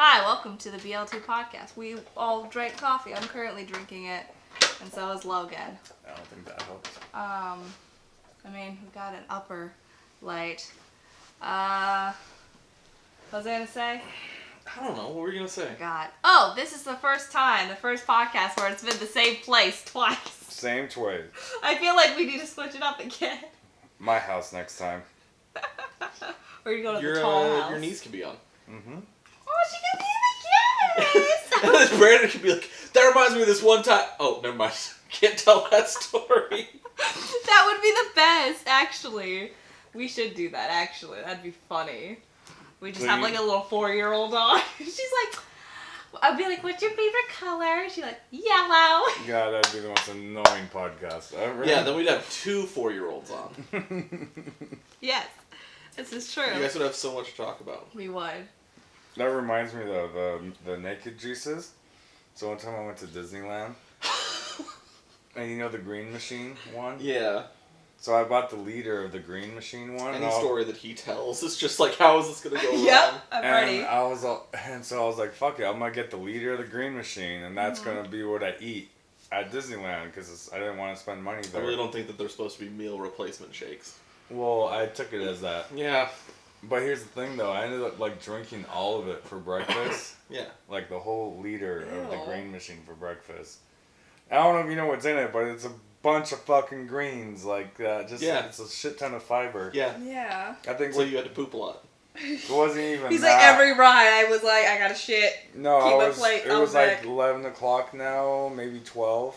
Hi, welcome to the BLT podcast. We all drank coffee. I'm currently drinking it, and so is Logan. I don't think that helps. I mean, we got an upper light. What was I gonna say? I don't know. What were you gonna say? God. Oh, this is the first podcast where it's been the same place twice. Same twice. I feel like we need to switch it up again. My house next time. Or you go to the tall house. Your niece could be on. Mm-hmm. Oh, she could be in the case! And then Brandon could be like, that reminds me of this one time. Oh, never mind. Can't tell that story. That would be the best, actually. We should do that, actually. That'd be funny. We just have like a little 4-year-old on. She's like, I'd be like, what's your favorite color? She's like, yellow. God, that'd be the most annoying podcast ever. Yeah, then we'd have 2 4-year-olds on. Yes, this is true. You guys would have so much to talk about. We would. That reminds me though, the naked juices. So one time I went to Disneyland. And you know the green machine one? Yeah. So I bought the liter of the green machine one. Any story that he tells is just like, how is this going to go wrong? I'm ready. So I was like, fuck it, I'm going to get the liter of the green machine, and that's going to be what I eat at Disneyland, because I didn't want to spend money there. I really don't think that they're supposed to be meal replacement shakes. Well, I took it as that. Yeah. But here's the thing, though. I ended up, like, drinking all of it for breakfast. Yeah. Like, the whole liter of the green machine for breakfast. I don't know if you know what's in it, but it's a bunch of fucking greens. Like, it's a shit ton of fiber. Yeah. Yeah. I think so you had to poop a lot. It wasn't even He's that. like, every ride, I was like, I gotta shit. No, Keep it was like 11 o'clock now, maybe 12.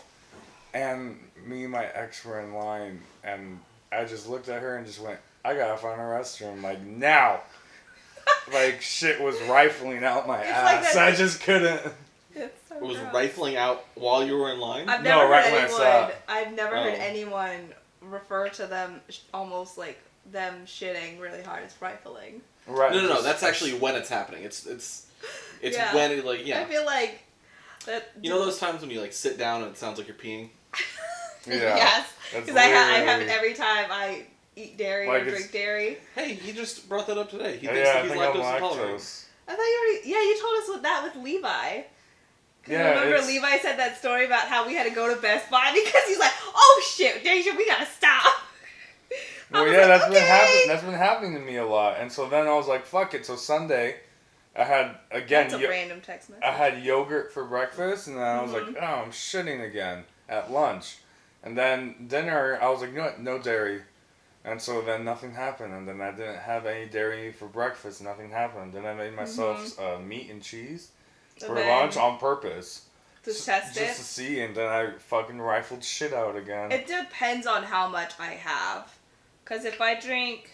And me and my ex were in line, and I just looked at her and just went, I gotta find a restroom, like, now. Like, shit was rifling out my ass. Like I just couldn't. It's so It was gross. rifling out while you were in line? I've never right heard when I anyone. saw it. I've never heard anyone refer to them almost like them shitting really hard as rifling. Right. No. That's actually when it's happening. It's when it like I feel like that. You know those times when you like sit down and it sounds like you're peeing? Yeah. Yes. Because I have it every time I eat dairy or drink dairy. Hey, he just brought that up today. He Yeah, thinks that I he's think I'm lactose intolerant. lactose. I thought you already. Yeah, you told us what that with Levi. Yeah, remember Levi said that story about how we had to go to Best Buy because he's like, oh shit, Deja, we gotta stop. Well, yeah, that's been happening to me a lot, and so then I was like, fuck it. So Sunday, I had That's a random text message. I had yogurt for breakfast, and then I was like, oh, I'm shitting again at lunch, and then dinner, I was like, you know what, no dairy, and so then nothing happened, and then I didn't have any dairy for breakfast, nothing happened. Then I made myself meat and cheese for lunch on purpose. To test it? Just to see, and then I fucking rifled shit out again. It depends on how much I have. Because if I drink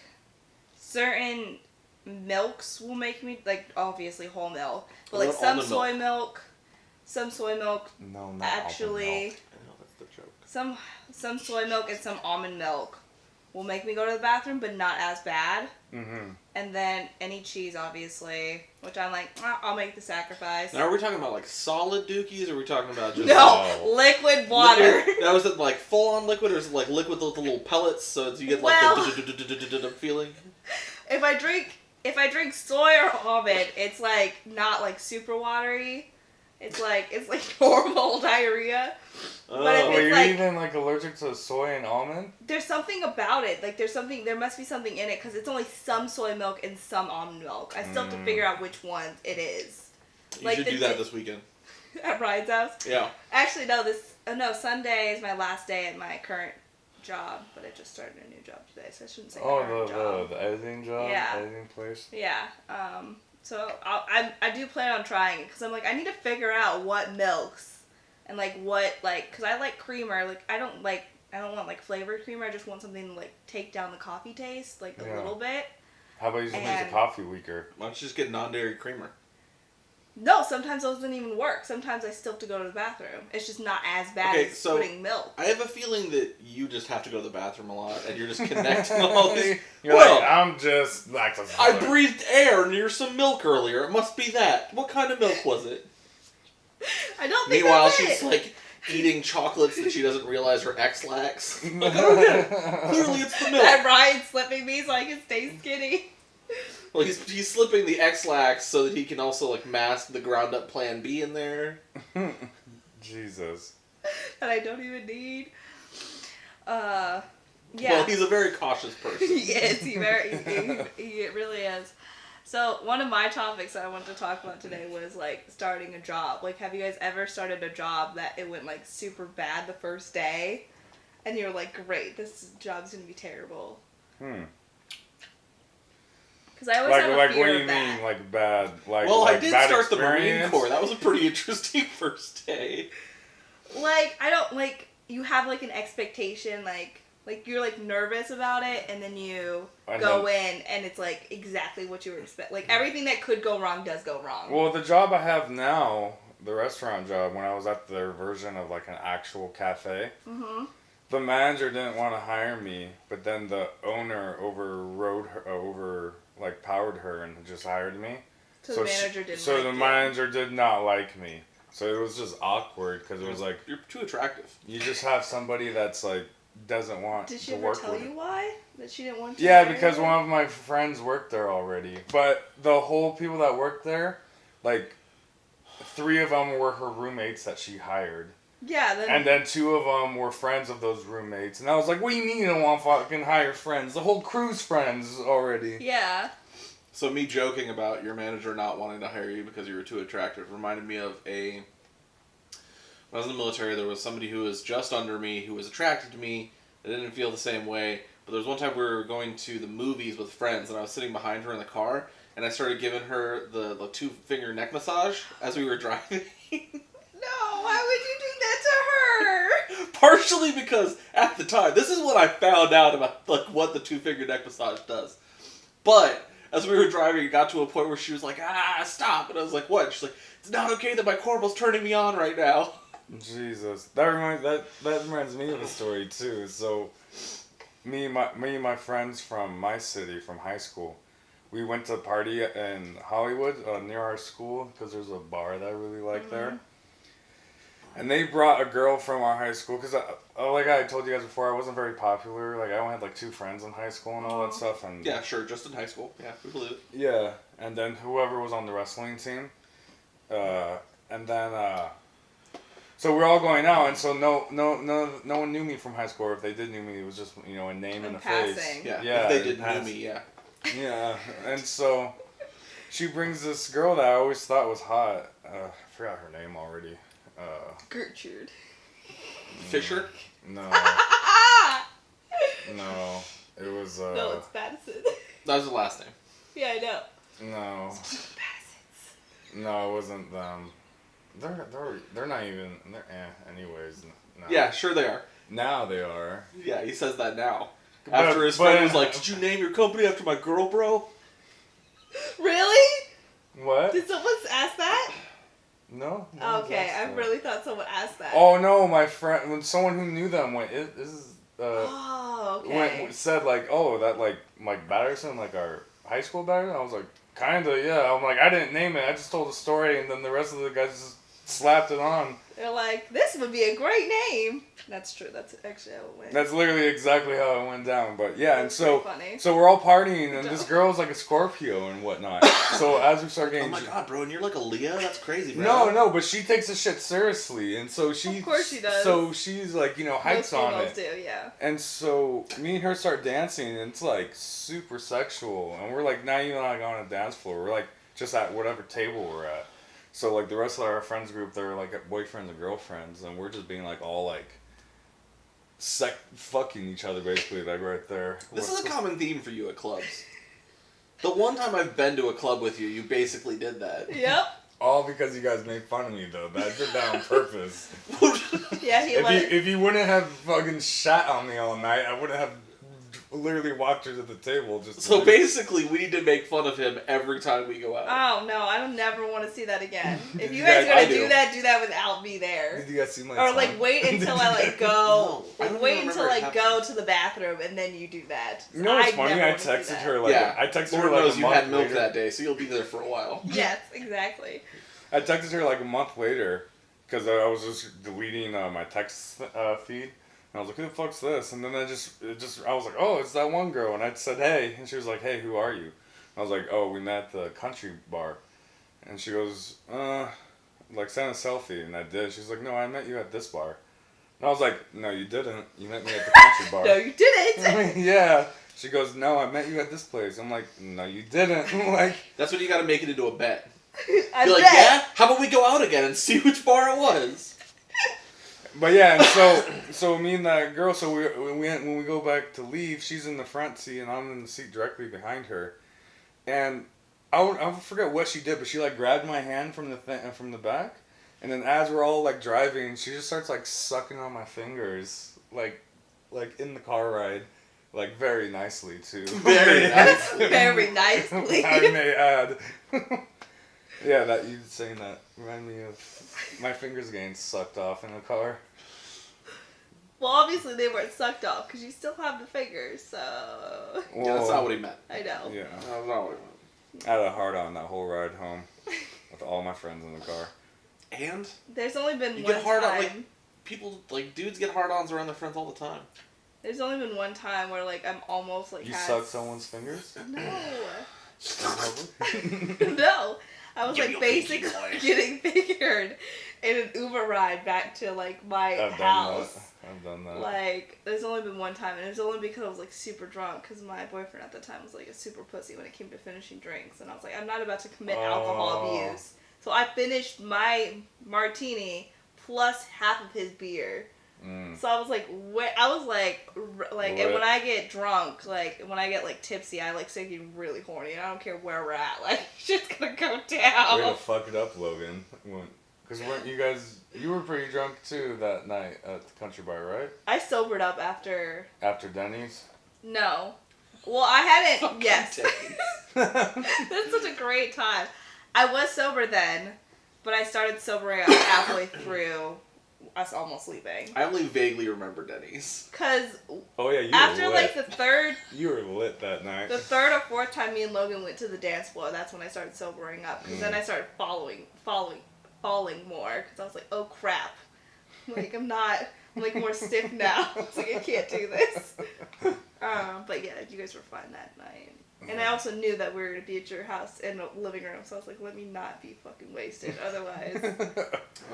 certain milks will make me, like, obviously whole milk. But, like, some soy milk. No, not actually, I know, that's the joke. Some soy milk and some almond milk will make me go to the bathroom, but not as bad. Mm-hmm. And then any cheese, obviously, which I'm like, I'll make the sacrifice. Now, are we talking about like solid dookies, or are we talking about just liquid water? Liquid? Now, is it like full on liquid, or is it like liquid with the little pellets, so you get like the feeling? If I drink soy or almond, it's like not like super watery. It's like normal diarrhea. But if you're even like allergic to soy and almond? There's something about it. Like there must be something in it because it's only some soy milk and some almond milk. I still have to figure out which one it is. You should do that this weekend. At Ryan's house? Yeah. Actually, no, Sunday is my last day at my current job, but I just started a new job today, so I shouldn't say current job. The editing job? Yeah. Editing place? Yeah. So I do plan on trying it because I'm like, I need to figure out what milks and like what, like, because I like creamer. Like I don't want like flavored creamer. I just want something to like take down the coffee taste like a little bit. How about you just make the coffee weaker? Why don't you just get non-dairy creamer? No, sometimes those don't even work. Sometimes I still have to go to the bathroom. It's just not as bad as putting milk. I have a feeling that you just have to go to the bathroom a lot, and you're just connecting all these. You're like, I'm just lactose. I breathed air near some milk earlier. It must be that. What kind of milk was it? I don't think Meanwhile, that's she's it. like eating chocolates that she doesn't realize her ex lacks. Like, oh yeah, clearly it's the milk. And Ryan's slipping me so I can stay skinny. Well, he's slipping the X-Lax so that he can also like mask the ground up Plan B in there. Jesus. That I don't even need. Yeah. Well, he's a very cautious person. He is. He really is. So one of my topics that I wanted to talk about today was like starting a job. Like, have you guys ever started a job that it went like super bad the first day, and you're like, great, this job's gonna be terrible. Because I always have a fear what do you of that. mean, like bad? Like, well, like I did bad start the experience? Marine Corps. That was a pretty interesting first day. Like, I don't like, you have like an expectation, like you're like nervous about it, and then you go in and it's like exactly what you were expecting. Like, everything that could go wrong does go wrong. Well, the job I have now, the restaurant job, when I was at their version of like an actual cafe, the manager didn't want to hire me, but then the owner powered her and just hired me. So the manager didn't So like the you. manager did not like me. So it was just awkward because it was like, You're too attractive. you just have somebody that's like doesn't want Did she to ever work tell with you why? That she didn't want to Yeah, hire because you? one of my friends worked there already. But the whole people that worked there, like 3 of them were her roommates that she hired. Yeah, And then 2 of them were friends of those roommates. And I was like, what do you mean you don't want to fucking hire friends? The whole crew's friends already. Yeah. So me joking about your manager not wanting to hire you because you were too attractive reminded me of when I was in the military, there was somebody who was just under me who was attracted to me. I didn't feel the same way. But there was one time we were going to the movies with friends, and I was sitting behind her in the car, and I started giving her the 2-finger neck massage as we were driving. No, why would you do that to her? Partially because at the time, this is what I found out about like what the 2-finger neck massage does. But as we were driving, it got to a point where she was like, stop. And I was like, what? She's like, it's not okay that my corporal's turning me on right now. Jesus. That reminds me of a story too. So me and my friends from my city, from high school, we went to a party in Hollywood near our school because there's a bar that I really like there. And they brought a girl from our high school because, like I told you guys before, I wasn't very popular. Like, I only had like 2 friends in high school and all that stuff. And yeah, sure, just in high school. Yeah, we believe it. Yeah, and then whoever was on the wrestling team, and then so we're all going out, and so no one knew me from high school. Or if they did knew me, it was just a name and a face. Yeah, yeah. If they did know me, yeah. Yeah, and so she brings this girl that I always thought was hot. I forgot her name already. Gertrude. Fisher? No. No. It was No, it's Madison. That was the last name. Yeah, I know. No. Madison's. No, it wasn't them. They're not even anyways. No. Yeah, sure they are. Now they are. Yeah, he says that now. After his friend was like, did you name your company after my girl, bro? Really? What? Did someone ask that? No. Okay, I really thought someone asked that. Oh no, my friend, when someone who knew them went, said like, oh, that like Mike Batterson, like our high school Batterson. I was like, kinda, yeah. I'm like, I didn't name it. I just told the story, and then the rest of the guys just slapped it on. They're like, this would be a great name. That's true. That's actually how it went. That's literally exactly how it went down. But yeah, and so funny. so we're all partying, and this girl's like a Scorpio and whatnot. So as we start getting, oh my god, bro, and you're like a Leo? That's crazy, bro. No, but she takes the shit seriously, and so she. Of course she does. So she's like, hypes on it. Most females do, yeah. And so me and her start dancing, and it's like super sexual, and we're like not even like on a dance floor. We're like just at whatever table we're at. So like the rest of our friends group, they're like boyfriends and girlfriends, and we're just being like all like fucking each other basically, like right there. This is a common theme for you at clubs. The one time I've been to a club with you, you basically did that. Yep. All because you guys made fun of me though. I did that on purpose. Yeah, if you wouldn't have fucking shat on me all night, I would have literally walked her to the table just. So basically, we need to make fun of him every time we go out. Oh no, I don't never want to see that again. If you guys are gonna do that without me there. Did you guys see my? Or like wait until I like go. No, like wait until I go to the bathroom and then you do that. You know what's funny? I texted her like I texted her like a month you had milk later. that day, so you'll be there for a while. Yes, exactly. I texted her like a month later because I was just deleting my text feed. And I was like, who the fuck's this? And then I was like, oh, it's that one girl. And I said, hey. And she was like, hey, who are you? I was like, oh, we met at the country bar. And she goes, like, send a selfie. And I did. She's like, no, I met you at this bar. And I was like, no, you didn't. You met me at the country bar. No, you didn't. Yeah. She goes, no, I met you at this place. I'm like, no, you didn't. Like, that's when you got to make it into a bet. I You're like, bet. yeah? How about we go out again and see which bar it was? but yeah, and so me and that girl, so when we go back to leave, she's in the front seat and I'm in the seat directly behind her. And I forget what she did, but she like grabbed my hand from the back, and then as we're all like driving, she just starts like sucking on my fingers, like in the car ride, like very nicely too. Very nicely. Very nicely. I may add. Yeah, that you saying that reminded me of my fingers getting sucked off in the car. Well, obviously they weren't sucked off because you still have the fingers, so. Well, Yeah, that's not what he meant. I know. Yeah. That's not what he meant. I had a hard on that whole ride home with all my friends in the car. And There's only been you one get hard time. on, like, people, like, dudes get hard-ons around their friends all the time. There's only been one time where like I'm almost like You had sucked someone's fingers? No. In No. I was Give like me a pinky, basically boy. getting fingered in an Uber ride back to like my house. I've done that. Like, there's only been one time, and it was only because I was like super drunk, because my boyfriend at the time was like a super pussy when it came to finishing drinks, and I was like, I'm not about to commit alcohol abuse. So I finished my martini plus half of his beer. So I was like, and when I get drunk, like, when I get, like, tipsy, I, like, start getting really horny, and I don't care where we're at, like, it's just gonna go down. Way to fuck it up, Logan. Because weren't you guys, you were pretty drunk, too, that night at the country bar, right? I sobered up after... After Denny's? No. Well, I hadn't, Fucking yes. Denny's. That's such a great time. I was sober then, but I started sobering up halfway through us almost leaving. I only vaguely remember Denny's. Cause Oh yeah, you after were like lit. the third You were lit that night. or fourth time me and Logan went to the dance floor, that's when I started sobering up. Cause then I started falling more. Cause I was like, oh crap, like I'm like more stiff now. I was like, I can't do this. But yeah, you guys were fun that night. And I also knew that we were going to be at your house in the living room, so I was like, let me not be fucking wasted. Otherwise,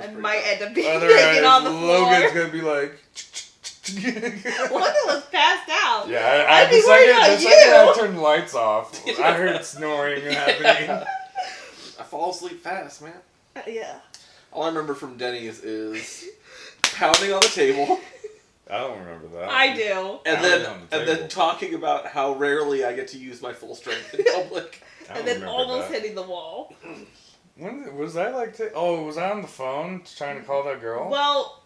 I might end up being naked on the floor. Logan's going to be like... Logan was passed out. Yeah, I'd be the worried second about I turned the lights off, I heard snoring happening. I fall asleep fast, man. Yeah. All I remember from Denny's is pounding on the table. I don't remember that. I do. And Pounding on the then table. talking about how rarely I get to use my full strength in public. I don't And then remember almost that. hitting the wall. When was I like? Was I on the phone trying to call that girl? Well,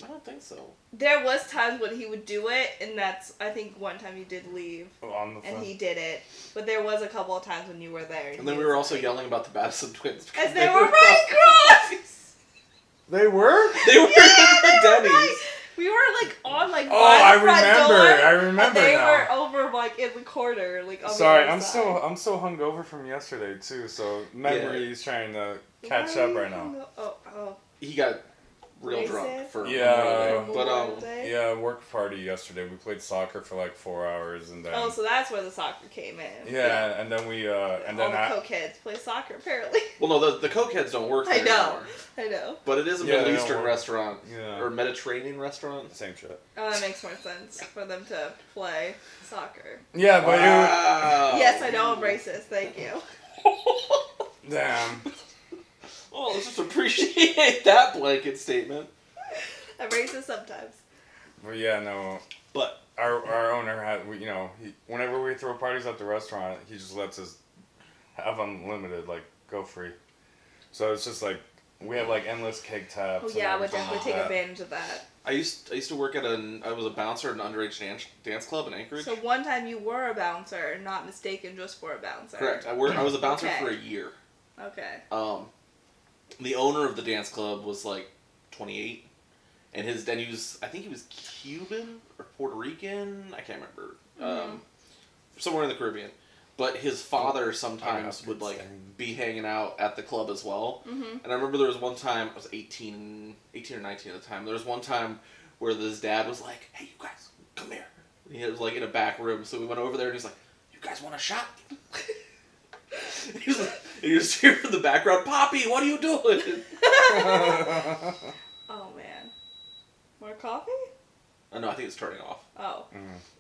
I don't think so. there was times when he would do it, and that's, I think one time you did leave, On the phone. and he did it. But there was a couple of times when you were there. And then we were also yelling about the Madison twins. As they were right across! They were? They were in the Denny's. Right. We were like on like Oh, by the I front remember. door, I remember and they now. were over like in the corner, like on Sorry, the I'm other side. I'm so hungover from yesterday too. So memory's trying to catch up right now. Oh. He got real Wasted? drunk for Yeah. Memorial Day. But Memorial Day? Yeah, work party yesterday. We played soccer for like 4 hours and then. Oh, so that's where the soccer came in. Yeah, and then we and all then the cokeheads play soccer apparently. well, no, the cokeheads don't work there I know. anymore. I know. But it is a Yeah, Middle they don't Eastern work. restaurant Yeah. or Mediterranean restaurant. Same shit. Oh, that makes more sense for them to play soccer. Yeah, but Wow. Yes, I know I'm racist. Thank you. damn. Well, let's just appreciate that blanket statement. I'm racist sometimes. But yeah, no. But Our owner had whenever we throw parties at the restaurant, he just lets us have unlimited, like go free. So it's just like we have like endless cake taps. Oh and yeah, I would everything definitely like take that. advantage of that. I used to work at I was a bouncer at an underage dance club in Anchorage. So one time you were a bouncer, not mistaken just for a bouncer. Correct. I was a bouncer Okay. for a year. Okay. The owner of the dance club was like 28, and I think he was Cuban or Puerto Rican. I can't remember. Somewhere in the Caribbean. But his father sometimes would like be hanging out at the club as well. Mm-hmm. And I remember there was one time, I was 18 or 19 at the time. There was one time where his dad was like, "Hey, you guys, come here." And he was like in a back room, so we went over there and he's like, "You guys want a shot?" You just hear from the background, Poppy, what are you doing? Oh, man. More coffee? Oh, no, I think it's turning off. Oh.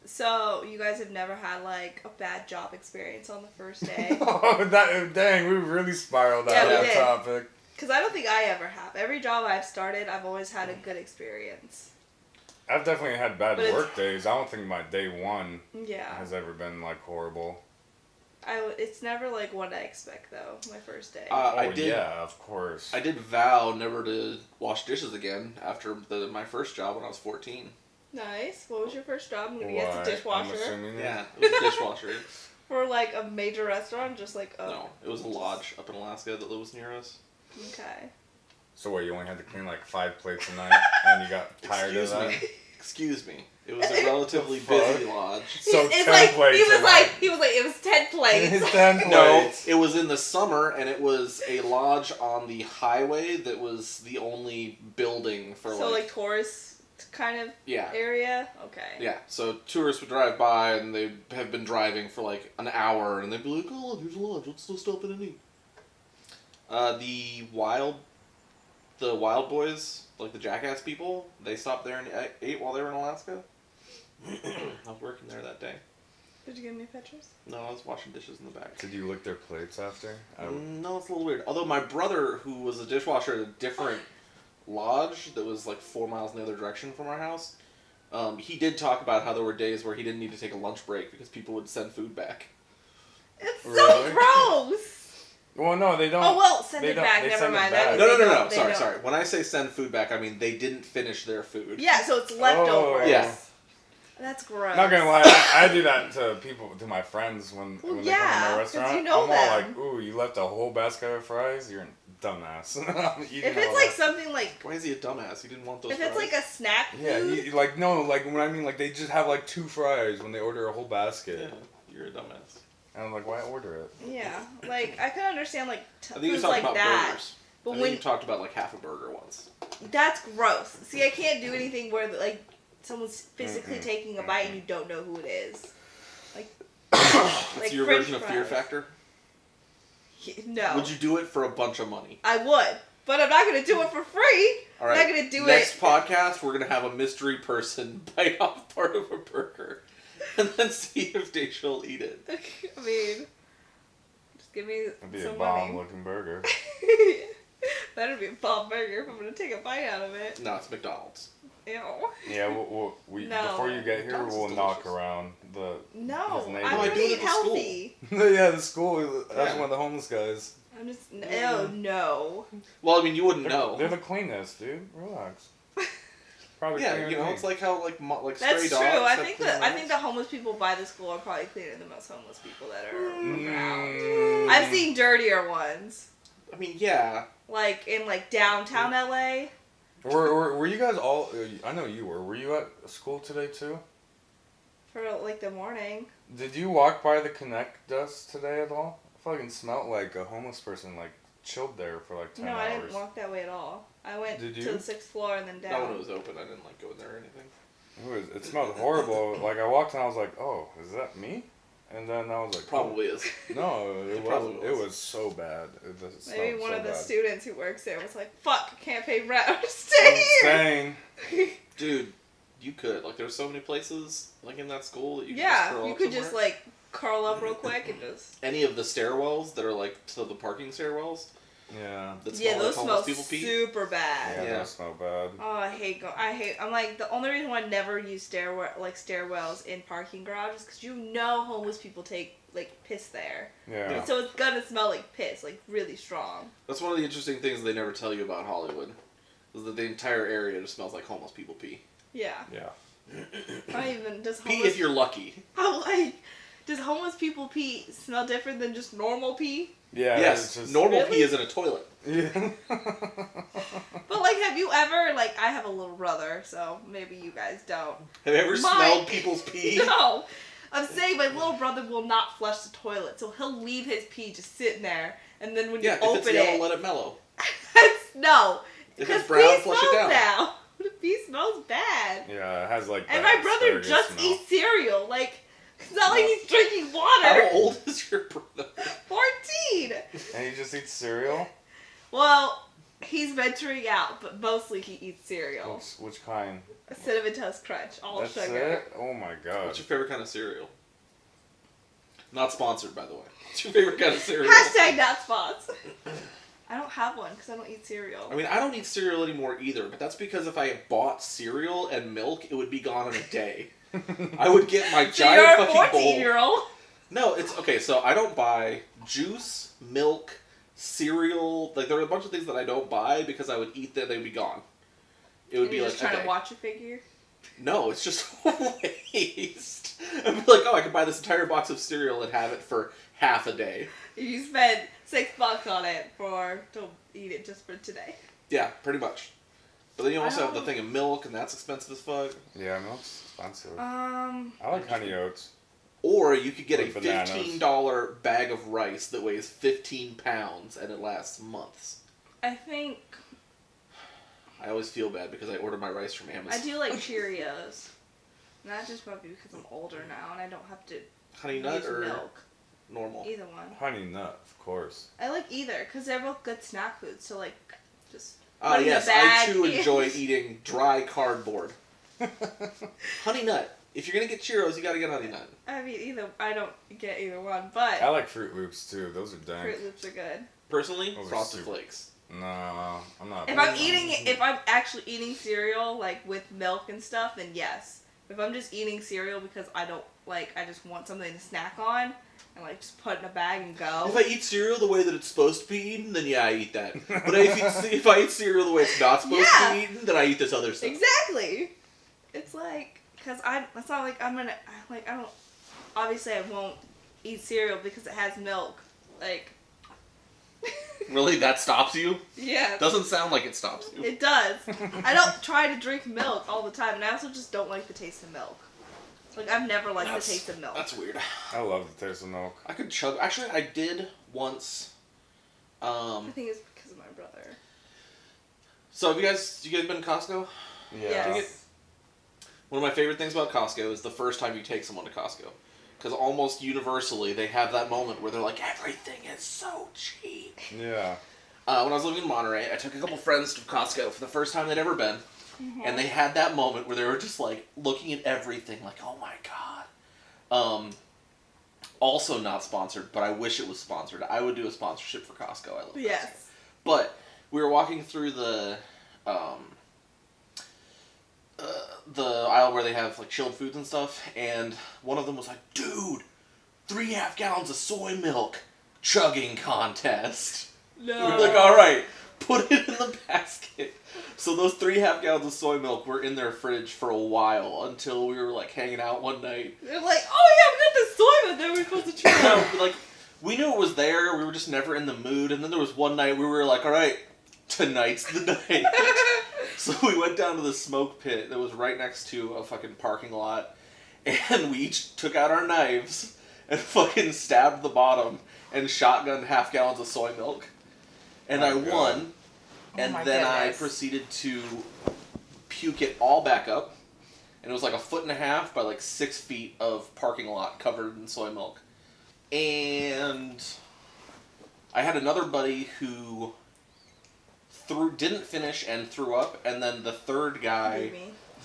So, you guys have never had, like, a bad job experience on the first day? Oh, dang, we really spiraled out of that topic. Because I don't think I ever have. Every job I've started, I've always had a good experience. I've definitely had bad work days. I don't think my day one Yeah. has ever been, like, horrible. It's never, like, what I expect, though, my first day. Yeah, of course. I did vow never to wash dishes again after my first job when I was 14. Nice. What was your first job? I'm going to guess a dishwasher. I'm assuming yeah, it was a dishwasher. For, like, a major restaurant? Just, like, No, it was a lodge up in Alaska that was near us. Okay. So what, you only had to clean, like, 5 plates a night, and you got tired of that? Excuse me. It was a relatively busy lodge. So it's 10 like, plates he was like, it was 10 plates. It's 10 plates. No, it was in the summer, and it was a lodge on the highway that was the only building for so, like tourist kind of area? Okay. Yeah, so tourists would drive by, and they have been driving for like an hour, and they'd be like, oh, here's a lodge, let's still stop in and eat. The Wild Boys, like the Jackass people, they stopped there and ate while they were in Alaska. I was working there that day. Did you give me pictures? No, I was washing dishes in the back. Did you lick their plates after? No, it's a little weird. Although my brother, who was a dishwasher at a different lodge that was like 4 miles in the other direction from our house, he did talk about how there were days where he didn't need to take a lunch break because people would send food back. It's so gross! Well, no, they don't. Oh, well, send it back. Never mind. No. Sorry. When I say send food back, I mean they didn't finish their food. Yeah, so it's leftovers. Yeah. That's gross. Not gonna lie, I do that to my friends when they come to my restaurant. You know I'm all like, ooh, you left a whole basket of fries? You're a dumbass. If it's like something like... Why is he a dumbass? He didn't want those fries. If it's like a snack food? Yeah, when I mean, like, they just have like 2 fries when they order a whole basket. Yeah, you're a dumbass. And I'm like, why order it? Yeah, like, I could understand, like, I think foods like about that. Burgers. But when you talked about, like, half a burger once. That's gross. See, I can't do anything where, like, someone's physically taking a bite and you don't know who it is. Like, It's your version of Fear Factor? No. Would you do it for a bunch of money? I would. But I'm not going to do it for free. All right. I'm not going to do Next podcast, we're going to have a mystery person bite off part of a burger. And then see if Daisha will eat it. I mean, just give me It'd be some a money. bomb-looking burger. That'd be a bomb burger if I'm going to take a bite out of it. No, it's McDonald's. Ew. Yeah, we before you get here, we'll knock around No, his I'm going to eat healthy. Yeah, the school. That's one of the homeless guys. I'm just... no. Well, I mean, you wouldn't know. They're the cleanest, dude. Relax. Probably yeah, you know, it's like how like stray dogs. That's true. I think the homeless people by the school are probably cleaner than most homeless people that are around. I've seen dirtier ones. I mean, yeah. Like in like downtown LA. Were you guys all? I know you were. Were you at school today too? For like the morning. Did you walk by the Connect desk today at all? I fucking smelled like a homeless person like chilled there for like 10 hours. No, I didn't walk that way at all. I went to the 6th floor and then down. That one was open. I didn't like go in there or anything. It smelled horrible. Like I walked and I was like, oh, is that me? And then I was like, probably is. No, it wasn't. It was so bad. Maybe one of the students who works there was like, fuck, I can't pay rent. I'm staying here. Dude, you could. Like, there's so many places like in that school that you could just curl up you could somewhere. just like curl up real quick and just... Any of the stairwells that are like to the parking stairwells. Yeah. Those smell super bad. Yeah, those smell bad. Oh, I'm like, the only reason why I never use stairwells in parking garages is because you know homeless people take, like, piss there. Yeah. And so it's gonna smell like piss, like, really strong. That's one of the interesting things they never tell you about Hollywood. Is that the entire area just smells like homeless people pee. Yeah. Yeah. Not even, does pee if you're lucky. Does homeless people pee smell different than just normal pee? Yeah. Yes, normal pee is in a toilet. Yeah. But, like, have you ever, like, I have a little brother, so maybe you guys don't. Have you ever smelled people's pee? No. I'm saying my little brother will not flush the toilet, so he'll leave his pee just sitting there, and then when you open if it's yellow, let it mellow. No. If it's brown, flush it down. Now. The pee smells bad. Yeah, it has, like, and my brother just eats cereal. Like, It's not like he's drinking water. How old is your brother? 14. And he just eats cereal? Well, he's venturing out, but mostly he eats cereal. Which kind? A Cinnamon Toast Crunch, all That's sugar. it? Oh my god. What's your favorite kind of cereal? Not sponsored, by the way. What's your favorite kind of cereal? Hashtag not sponsored. I don't have one because I don't eat cereal. I mean, I don't eat cereal anymore either, but that's because if I bought cereal and milk, it would be gone in a day. I would get my So giant you're a fucking bowl. 14-year-old. No, it's okay. So I don't buy juice, milk, cereal. Like there are a bunch of things that I don't buy because I would eat them; they'd be gone. It would be You're like just trying okay. to watch a figure. No, it's just waste. I'd be like, oh, I could buy this entire box of cereal and have it for half a day. You spend $6 on it to eat it just for today. Yeah, pretty much. But then you also have the don't- thing of milk, and that's expensive as fuck. Yeah, milk's expensive. Um, I like honey oats. Or you could get a Or bananas. $15 bag of rice that weighs 15 pounds and it lasts months. I think I always feel bad because I order my rice from Amazon. I do like Cheerios. Not just probably because I'm older now and I don't have to Honey Nut use or milk. normal? Either one. Honey nut, of course. I like either because they're both good snack foods. So like, just Ah, put in yes, a bag. I too enjoy eating dry cardboard. Honey Nut. If you're gonna get Cheerios, you gotta get Honey Nut. I mean, I don't get either one, but I like Fruit Loops too. Those are dank. Fruit Loops are good. Personally, Those are Frosted super- Flakes. No, I'm not. If I'm actually eating cereal like with milk and stuff, then yes. If I'm just eating cereal because I just want something to snack on and like just put in a bag and go. If I eat cereal the way that it's supposed to be eaten, then yeah, I eat that. But if I eat cereal the way it's not supposed to be eaten, then I eat this other stuff. Exactly. It's like, it's not like I don't, obviously I won't eat cereal because it has milk. Like. Really? That stops you? Yeah. Doesn't sound like it stops you. It does. I don't try to drink milk all the time, and I also just don't like the taste of milk. Like, I've never liked the taste of milk. That's weird. I love the taste of milk. I could chug. Actually, I did once. I think it's because of my brother. So have you guys been to Costco? Yeah. Yes. One of my favorite things about Costco is the first time you take someone to Costco. Because almost universally, they have that moment where they're like, everything is so cheap. Yeah. When I was living in Monterey, I took a couple friends to Costco for the first time they'd ever been. Mm-hmm. And they had that moment where they were just like looking at everything like, oh my god. Also not sponsored, but I wish it was sponsored. I would do a sponsorship for Costco. I love Costco. Yes. But we were walking through the aisle where they have like chilled foods and stuff, and one of them was like, dude, 3.5 gallons of soy milk chugging contest. No. We were like, alright, put it in the basket. So those 3.5 gallons of soy milk were in their fridge for a while until we were like hanging out one night. They're like, oh yeah, we got this soy milk that we're supposed to try. No, like, we knew it was there, we were just never in the mood, and then there was one night we were like, alright, tonight's the night. So we went down to the smoke pit that was right next to a fucking parking lot, and we each took out our knives and fucking stabbed the bottom and shotgunned 0.5 gallons of soy milk. And I won, and then I proceeded to puke it all back up, and it was like 1.5 feet by like 6 feet of parking lot covered in soy milk. And I had another buddy who didn't finish and threw up, and then the third guy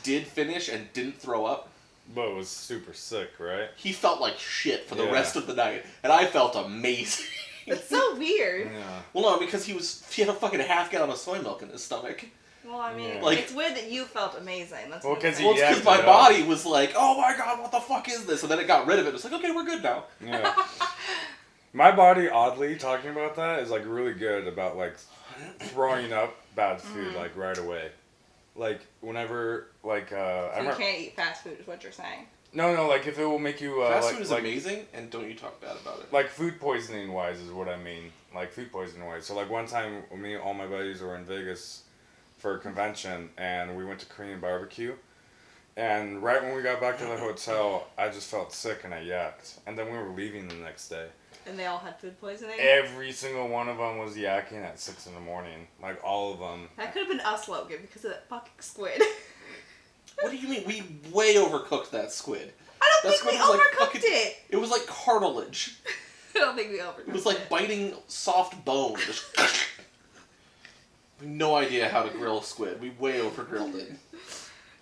did finish and didn't throw up. But it was super sick, right? He felt like shit for the rest of the night, and I felt amazing. That's so weird. Yeah. Well, no, because he had a fucking 0.5 gallon of soy milk in his stomach. Well, I mean, Like, it's weird that you felt amazing. That's well, what I'm 'cause saying. Well, it's because my body was like, oh my god, what the fuck is this? And then it got rid of it. It was like, okay, we're good now. Yeah. My body, oddly, talking about that, is like really good about like throwing up bad food like right away. Like whenever like So you can't eat fast food, is what you're saying. No, like if it will make you Fast like, food is amazing, and don't you talk bad about it. Like food poisoning wise is what I mean. Like food poisoning wise. So like one time, me and all my buddies were in Vegas for a convention, and we went to Korean barbecue. And right when we got back to the hotel, I just felt sick and I yacked. And then we were leaving the next day. And they all had food poisoning? Every single one of them was yakking at 6 in the morning. Like all of them. That could have been us, Logan, because of that fucking squid. What do you mean? We way overcooked that squid. I don't think we overcooked it. It was like cartilage. I don't think we overcooked it. It was like biting soft bone. Just we have no idea how to grill squid. We way over grilled it.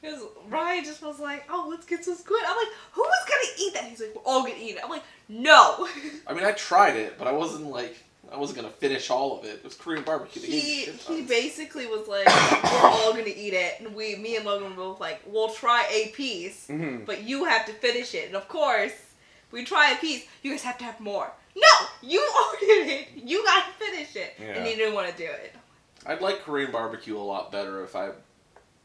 Because Ryan just was like, oh, let's get some squid. I'm like, who is going to eat that? He's like, we're all going to eat it. I'm like, no. I mean, I tried it, but I wasn't going to finish all of it. It was Korean barbecue. He basically was like, we're all going to eat it. And me and Logan were both like, we'll try a piece, but you have to finish it. And of course, we try a piece, you guys have to have more. No! You ordered it. You got to finish it. Yeah. And you didn't want to do it. I'd like Korean barbecue a lot better if I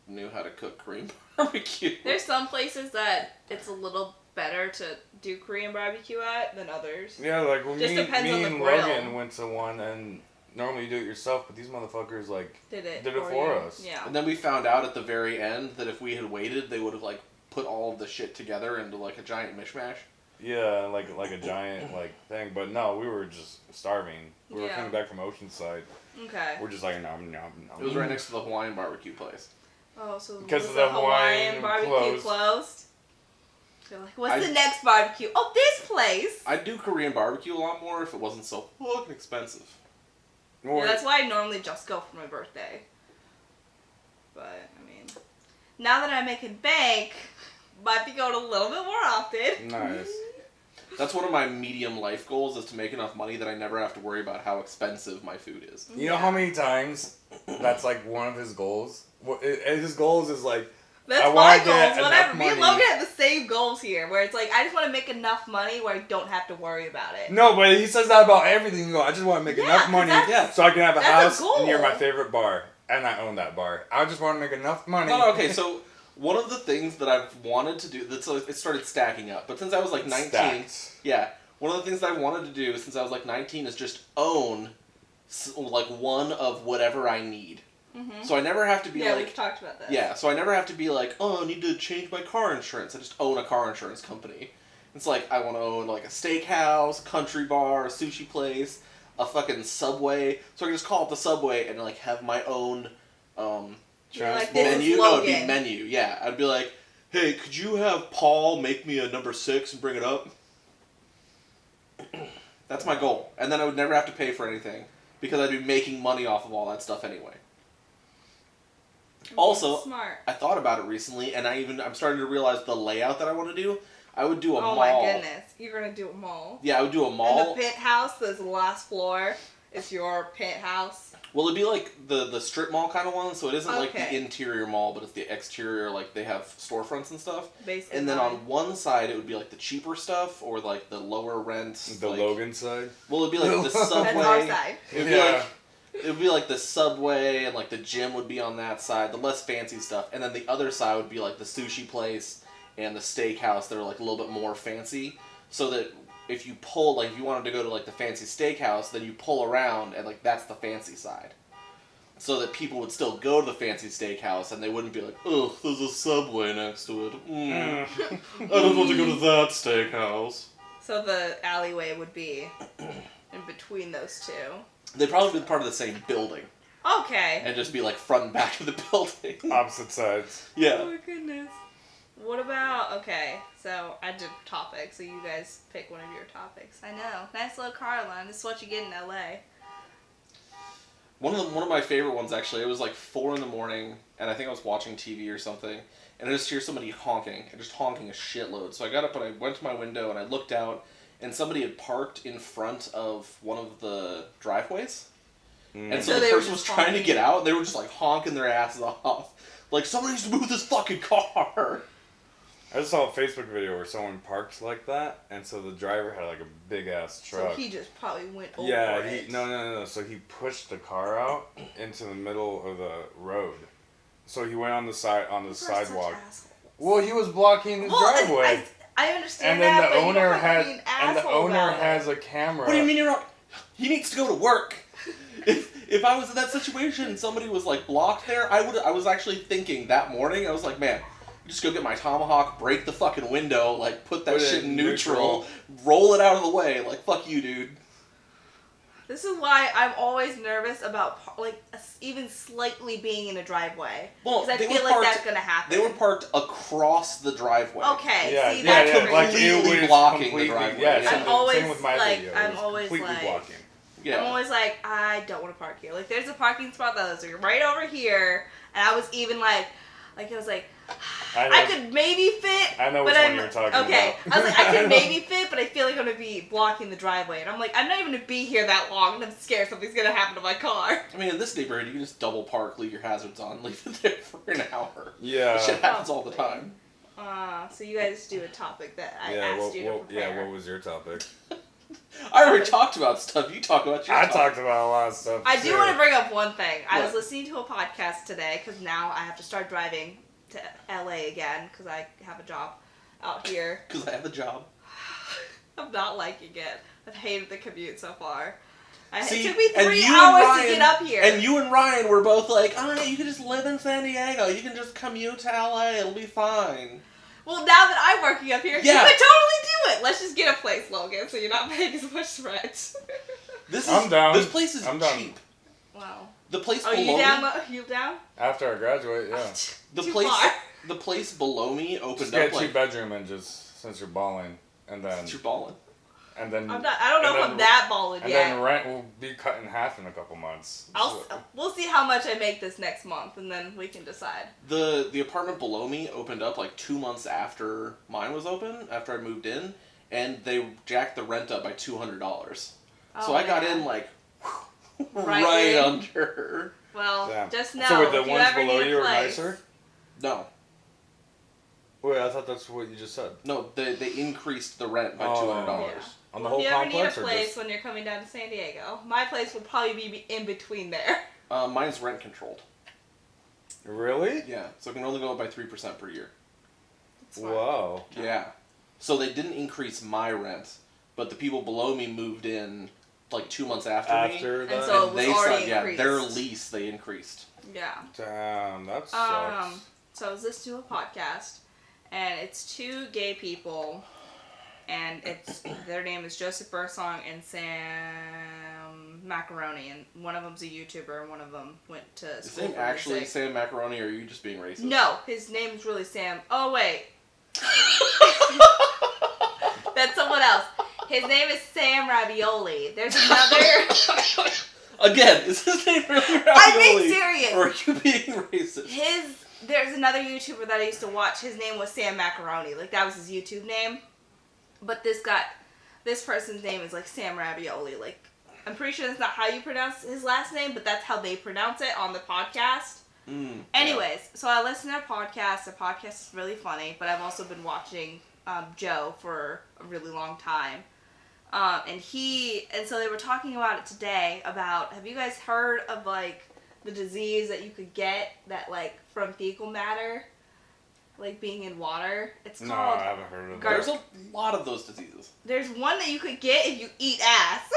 knew how to cook Korean barbecue. There's some places that it's a little better to do Korean barbecue at than others. Yeah, like when just depends on the and grill. Logan went to one, and normally you do it yourself, but these motherfuckers like did it for us. Yeah. And then we found out at the very end that if we had waited, they would have like put all of the shit together into like a giant mishmash. Yeah, like a giant like thing, but no, we were just starving. We were coming back from Oceanside. Okay. We're just like nom nom nom. It was right next to the Hawaiian barbecue place. Oh, so because was the Hawaiian barbecue closed? They're like, what's the next barbecue? Oh, this place! I'd do Korean barbecue a lot more if it wasn't so fucking expensive. Yeah, that's why I normally just go for my birthday. But, I mean, now that I'm making bank, might be going a little bit more often. Nice. That's one of my medium life goals, is to make enough money that I never have to worry about how expensive my food is. You know how many times that's like one of his goals? His goals is like, that's my goals, whatever. Me and Logan have the same goals here, where it's like, I just want to make enough money where I don't have to worry about it. No, but he says that about everything. I just want to make enough money so I can have a house near my favorite bar. And I own that bar. I just want to make enough money. No, okay, so one of the things that I've wanted to do, it started stacking up, but since I was like 19, one of the things that I wanted to do since I was like 19 is just own like one of whatever I need. Mm-hmm. So I never have to be like... Yeah, we've talked about that. Yeah, so I never have to be like, oh, I need to change my car insurance. I just own a car insurance company. It's like, I want to own like a steakhouse, a country bar, a sushi place, a fucking Subway. So I can just call it the Subway and like have my own like menu. No, it'd be menu. Yeah, I'd be like, hey, could you have Paul make me a number 6 and bring it up? That's my goal. And then I would never have to pay for anything because I'd be making money off of all that stuff anyway. Also, smart. I thought about it recently, and I'm starting to realize the layout that I want to do. I would do a mall. Oh my goodness, you're gonna do a mall? Yeah, I would do a mall. And the penthouse, that's the last floor, is your penthouse. Well, it'd be like the strip mall kind of one, so it isn't like the interior mall, but it's the exterior, like they have storefronts and stuff. Basically. And then on one side, it would be like the cheaper stuff, or like the lower rent. The like, Logan side? Well, it'd be like the Subway. That's our side. It would be like the Subway, and like the gym would be on that side, the less fancy stuff. And then the other side would be like the sushi place and the steakhouse that are like a little bit more fancy. So that if you pull, like if you wanted to go to like the fancy steakhouse, then you pull around and like that's the fancy side. So that people would still go to the fancy steakhouse and they wouldn't be like, ugh, there's a Subway next to it. I don't want to go to that steakhouse. So the alleyway would be in between those two. They'd probably be part of the same building. Okay. And just be like front and back of the building. Opposite sides. Yeah. Oh my goodness. What about, okay, so I did topics, so you guys pick one of your topics. I know. Nice little car line. This is what you get in LA. One of my favorite ones, actually, it was like 4 in the morning, and I think I was watching TV or something, and I just hear somebody honking, and just honking a shitload. So I got up and I went to my window and I looked out, and somebody had parked in front of one of the driveways. And so the person was trying to get out, they were just like honking their asses off. Like, somebody needs to move this fucking car! I just saw a Facebook video where someone parked like that, and so the driver had like a big ass truck. So he just probably went over it. No. So he pushed the car out into the middle of the road. So he went on the sidewalk. Well, he was blocking the driveway. I understand and then that, the owner has a camera. What do you mean you're not? He needs to go to work. If I was in that situation and somebody was like blocked there, I was actually thinking that morning. I was like, man, just go get my tomahawk, break the fucking window, like put that shit in neutral, roll it out of the way. Like, fuck you, dude. This is why I'm always nervous about even slightly being in a driveway. Well, because I feel like that's gonna happen. They were parked across the driveway. Okay, Yeah, see, yeah, that's yeah. Like completely blocking the driveway. Yeah, Yeah. same, I'm always same with my like, video. I'm It was always completely like, blocking. Yeah. I'm always like, I don't want to park here. Like, there's a parking spot that was right over here, and I was even like I was like, I could maybe fit. I know but which one you're talking okay. about. I was like, I could maybe fit, but I feel like I'm gonna be blocking the driveway, and I'm like, I'm not even gonna be here that long, and I'm scared something's gonna happen to my car. I mean, in this neighborhood, you can just double park, leave your hazards on, leave it there for an hour. Yeah. That shit happens all the time. So you guys do a topic that I Yeah, asked you to prepare. yeah, what was your topic? I already talked about stuff. You talk about your I topic. talked about a lot of stuff. I do want to bring up one thing. I was What? listening to a podcast today because now I have to start driving to LA again because I have a job out here. Because I have a job. I'm not liking it. I've hated the commute so far. See, it took me and 3 you and hours Ryan- to get up here. And you and Ryan were both like, oh, you can just live in San Diego. You can just commute to LA. It'll be fine. Well, now that I'm working up here, you Yeah. could totally do it. Let's just get a place, Logan, so you're not paying as much rent. I'm down. This place is I'm down. cheap. Wow. The place Oh, below you down? me. You down? After I graduate, yeah. The Too place. far. The place below me opened Just up get like. 2-bedroom and just since you're balling, and then You're balling. and then I'm not. I don't know if and I'm then- that balling and yet. then rent will be cut in half in a couple months. We'll see how much I make this next month, and then we can decide. The apartment below me opened up like 2 months after mine was open, after I moved in, and they jacked the rent up by $200. So I got in like right in. under. Well, Damn. just know So wait, the if you ones ever below need you a are place. nicer? No, Wait, I thought that's what you just said. no, they increased the rent by Oh. $200. Yeah. On the Well, whole if you ever need a complex, or place just when you're coming down to San Diego, my place will probably be in between there. Mine's rent controlled. really? Yeah, so it can only go up by 3% per year. It's fine. Whoa. Yeah, so they didn't increase my rent, but the people below me moved in like 2 months after me. After And that, so it And was they already said, yeah, their increased. lease they increased. Yeah. damn, that sucks. So I was listening to a podcast, and it's two gay people, and their name is Joseph Bursong and Sam Macaroni, and one of them's a YouTuber, and one of them went to Is his school name for actually music. Sam Macaroni, or are you just being racist? No, his name's really Sam. Oh wait, that's someone else. His name is Sam Ravioli. There's another. Again, is his name really Ravioli? I'm being serious. Or are you being racist? There's another YouTuber that I used to watch. His name was Sam Macaroni. Like, that was his YouTube name. But this person's name is, like, Sam Ravioli. Like, I'm pretty sure that's not how you pronounce his last name, but that's how they pronounce it on the podcast. Anyways, so I listen to a podcast. The podcast is really funny, but I've also been watching Joe for a really long time. And so they were talking about it today about, have you guys heard of, like, the disease that you could get that, like, from fecal matter, like, being in water? It's No, called, I haven't heard of There's that. a lot of those diseases. there's one that you could get if you eat ass.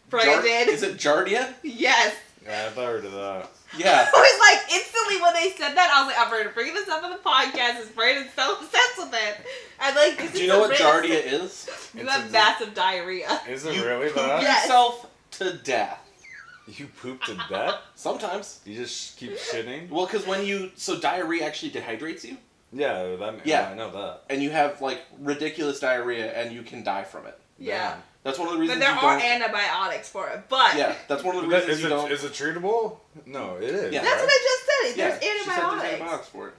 Brandon. Is it Giardia? Yes. Yeah, I've heard of that. Yeah. I was like, instantly when they said that, I was like, I'm ready to bring this up on the podcast. Is Brandon's so obsessed with it? And, like, this Do is you know what a Giardia is? You It's have a- massive diarrhea. Is it You really poop that? Yes. yourself to death. You poop to death? Sometimes. You just keep shitting? Well, because so diarrhea actually dehydrates you, Yeah, Yeah. I know that. and you have, like, ridiculous diarrhea, and you can die from it. Yeah. Damn. That's one of the reasons But there you are don't... antibiotics for it. But Yeah, that's one of the But reasons you don't... is it treatable? No, it is. Yeah. that's what I just said. Yeah, There's she said antibiotics. there's antibiotics for it.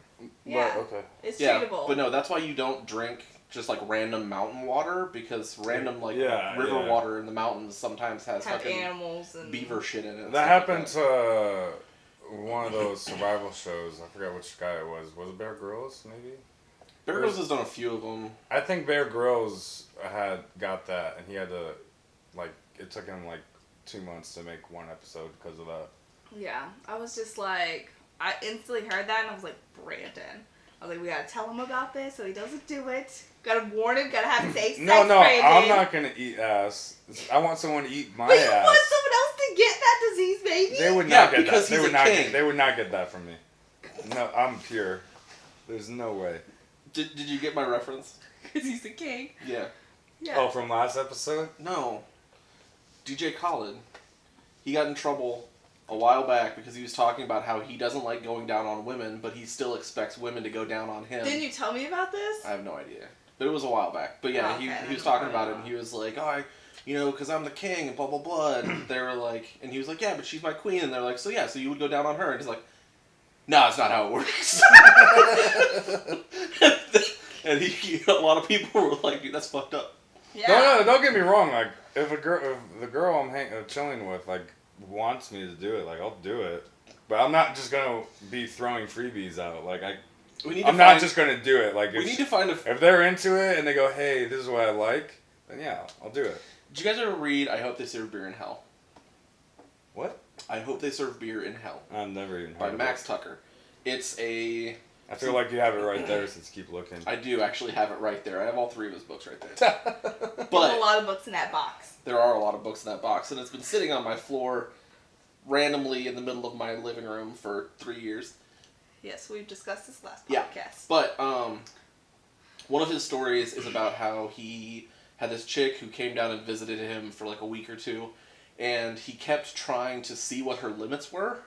Yeah. But, okay. It's Yeah, treatable. but no, that's why you don't drink just, like, random mountain water, because random, like, river water in the mountains sometimes has have fucking animals and beaver shit in it. That happened to one of those survival shows. I forgot which guy it was. Was it Bear Grylls, maybe? Bear Grylls has done a few of them. I think Bear Grylls had got that, and he had to, like, it took him, like, 2 months to make one episode because of that. Yeah, I was just like, I instantly heard that and I was like, Brandon. I was like, we gotta tell him about this so he doesn't do it. Gotta warn him, gotta have safe sex, No, Brandon. I'm not gonna eat ass. I want someone to eat my But you ass. want someone else to get that disease, baby? They would Yeah, not get because that. They he's would a not. king. They would not get that from me. No, I'm pure. There's no way. Did you get my reference? Because he's a king. Yeah. Yeah. Oh, from last episode? No. DJ Khaled. he got in trouble a while back because he was talking about how he doesn't like going down on women, but he still expects women to go down on him. Didn't you tell me about this? I have no idea. But it was a while back. But yeah, he was talking about it, and he was like, oh, because I'm the king, and blah, blah, blah. And they were like, and he was like, yeah, but she's my queen. And they're like, so you would go down on her. And he's like, no, it's not how it works. And a lot of people were like, dude, that's fucked up. Yeah. No, don't get me wrong. Like, if the girl I'm chilling with, like, wants me to do it, like, I'll do it. But I'm not just gonna be throwing freebies out. Like, I'm not just gonna do it. Like, we need to find if they're into it and they go, hey, this is what I like, then yeah, I'll do it. Did you guys ever read I Hope They Serve Beer in Hell? What? I Hope They Serve Beer in Hell. I've never even heard by of Max it. Tucker. It's a... I feel like you have it right there, since keep looking. I do actually have it right there. I have all 3 of his books right there. There's But a lot of books in that box. there are a lot of books in that box, and it's been sitting on my floor randomly in the middle of my living room for 3 years. Yes, we've discussed this last Yeah. podcast. But one of his stories is about how he had this chick who came down and visited him for like a week or 2, and he kept trying to see what her limits were,